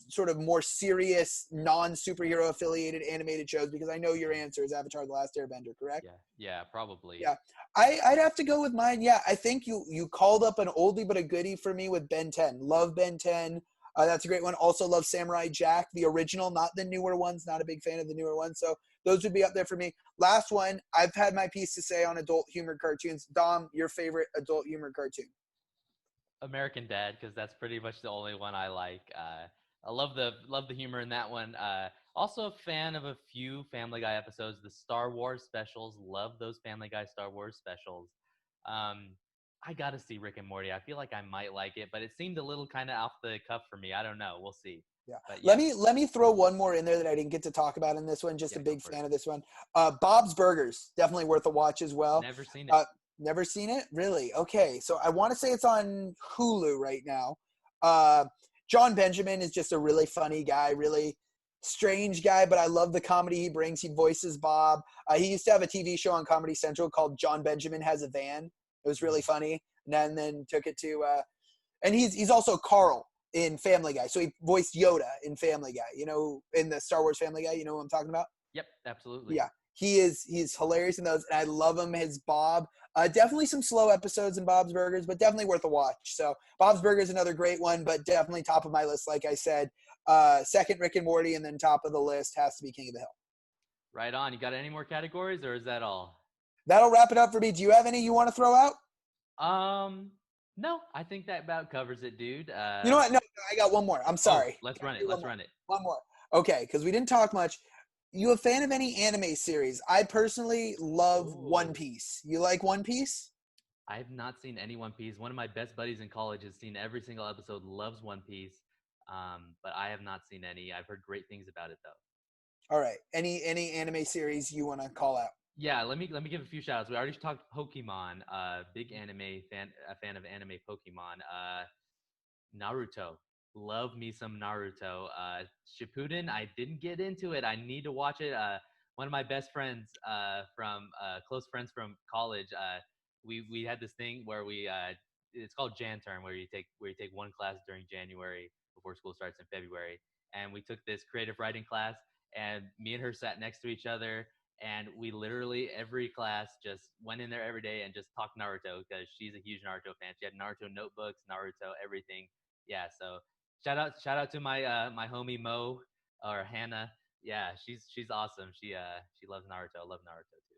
Speaker 2: sort of more serious, non-superhero affiliated animated shows because I know your answer is Avatar: The Last Airbender, correct?
Speaker 1: Yeah, probably.
Speaker 2: Yeah. I'd have to go with mine. Yeah, I think you called up an oldie but a goodie for me with Ben 10. Love Ben 10. That's a great one. Also love Samurai Jack, the original, not the newer ones. Not a big fan of the newer ones. So those would be up there for me. Last one, I've had my piece to say on adult humor cartoons. Dom, your favorite adult humor cartoon?
Speaker 1: American Dad, because that's pretty much the only one I like. I love the humor in that one. Also a fan of a few Family Guy episodes. The Star Wars specials, love those Family Guy Star Wars specials. I gotta see Rick and Morty. I feel like I might like it, but it seemed a little kind of off the cuff for me. I don't know. We'll see.
Speaker 2: Yeah.
Speaker 1: But yeah.
Speaker 2: Let me throw one more in there that I didn't get to talk about in this one. Just a big fan of this one. Bob's Burgers, definitely worth a watch as well.
Speaker 1: Never seen it.
Speaker 2: Never seen it? Really? Okay. So I want to say it's on Hulu right now. John Benjamin is just a really funny guy, really strange guy, but I love the comedy he brings. He voices Bob. He used to have a TV show on Comedy Central called John Benjamin Has a Van. It was really funny. And then took it to and he's also Carl in Family Guy. So he voiced Yoda in Family Guy, in the Star Wars Family Guy. You know what I'm talking about?
Speaker 1: Yep, absolutely.
Speaker 2: Yeah. He's hilarious in those, and I love him. His Bob, definitely some slow episodes in Bob's Burgers, but definitely worth a watch. So Bob's Burgers, another great one, but definitely top of my list. Like I said, second Rick and Morty, and then top of the list has to be King of the Hill.
Speaker 1: Right on. You got any more categories, or is that all?
Speaker 2: That'll wrap it up for me. Do you have any you want to throw out?
Speaker 1: No, I think that about covers it, dude.
Speaker 2: You know what? No, I got one more. I'm sorry.
Speaker 1: Let's run it. Let's run it.
Speaker 2: One more. Okay, because we didn't talk much. You a fan of any anime series? I personally love One Piece. You like One Piece?
Speaker 1: I have not seen any One Piece. One of my best buddies in college has seen every single episode, loves One Piece. But I have not seen any. I've heard great things about it though.
Speaker 2: All right. Any anime series you want to call out?
Speaker 1: Yeah, let me give a few shout outs. We already talked Pokemon, big anime fan, a fan of anime Pokemon. Naruto. Love me some Naruto. Shippuden, I didn't get into it. I need to watch it. One of my best friends from close friends from college, we had this thing where it's called Jan Term, where you take one class during January before school starts in February. And we took this creative writing class, and me and her sat next to each other, and we literally every class just went in there every day and just talked Naruto because she's a huge Naruto fan. She had Naruto notebooks, Naruto everything. Yeah, so shout out to my my homie Mo or Hannah. Yeah, she's awesome. She loves Naruto. I love Naruto too.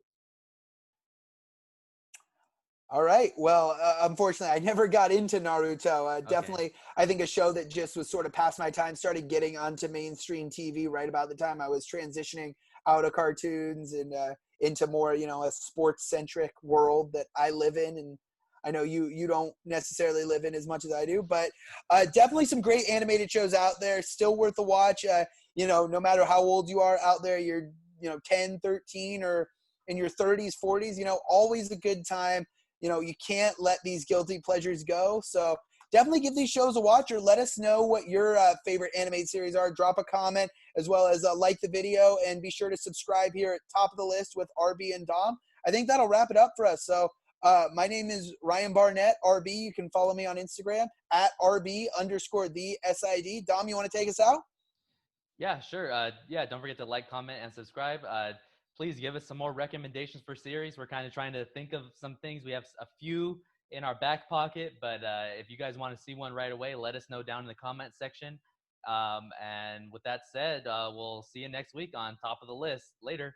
Speaker 2: All right. Well, unfortunately, I never got into Naruto.
Speaker 1: Okay.
Speaker 2: Definitely, I think a show that just was sort of past my time. Started getting onto mainstream TV right about the time I was transitioning out of cartoons and into more, a sports-centric world that I live in. And I know you don't necessarily live in as much as I do, but definitely some great animated shows out there. Still worth a watch. No matter how old you are out there, you're 10, 13, or in your 30s, 40s. Always a good time. You can't let these guilty pleasures go. So definitely give these shows a watch, or let us know what your favorite animated series are. Drop a comment, as well as like the video, and be sure to subscribe here at top of the list with RB and Dom. I think that'll wrap it up for us. So my name is Ryan Barnett, RB. You can follow me on Instagram at RB_the SID. Dom, you want to take us out?
Speaker 1: Yeah, sure. Don't forget to like, comment, and subscribe. Please give us some more recommendations for series. We're kind of trying to think of some things. We have a few in our back pocket, but if you guys want to see one right away, let us know down in the comment section. And with that said, we'll see you next week on Top of the List. Later.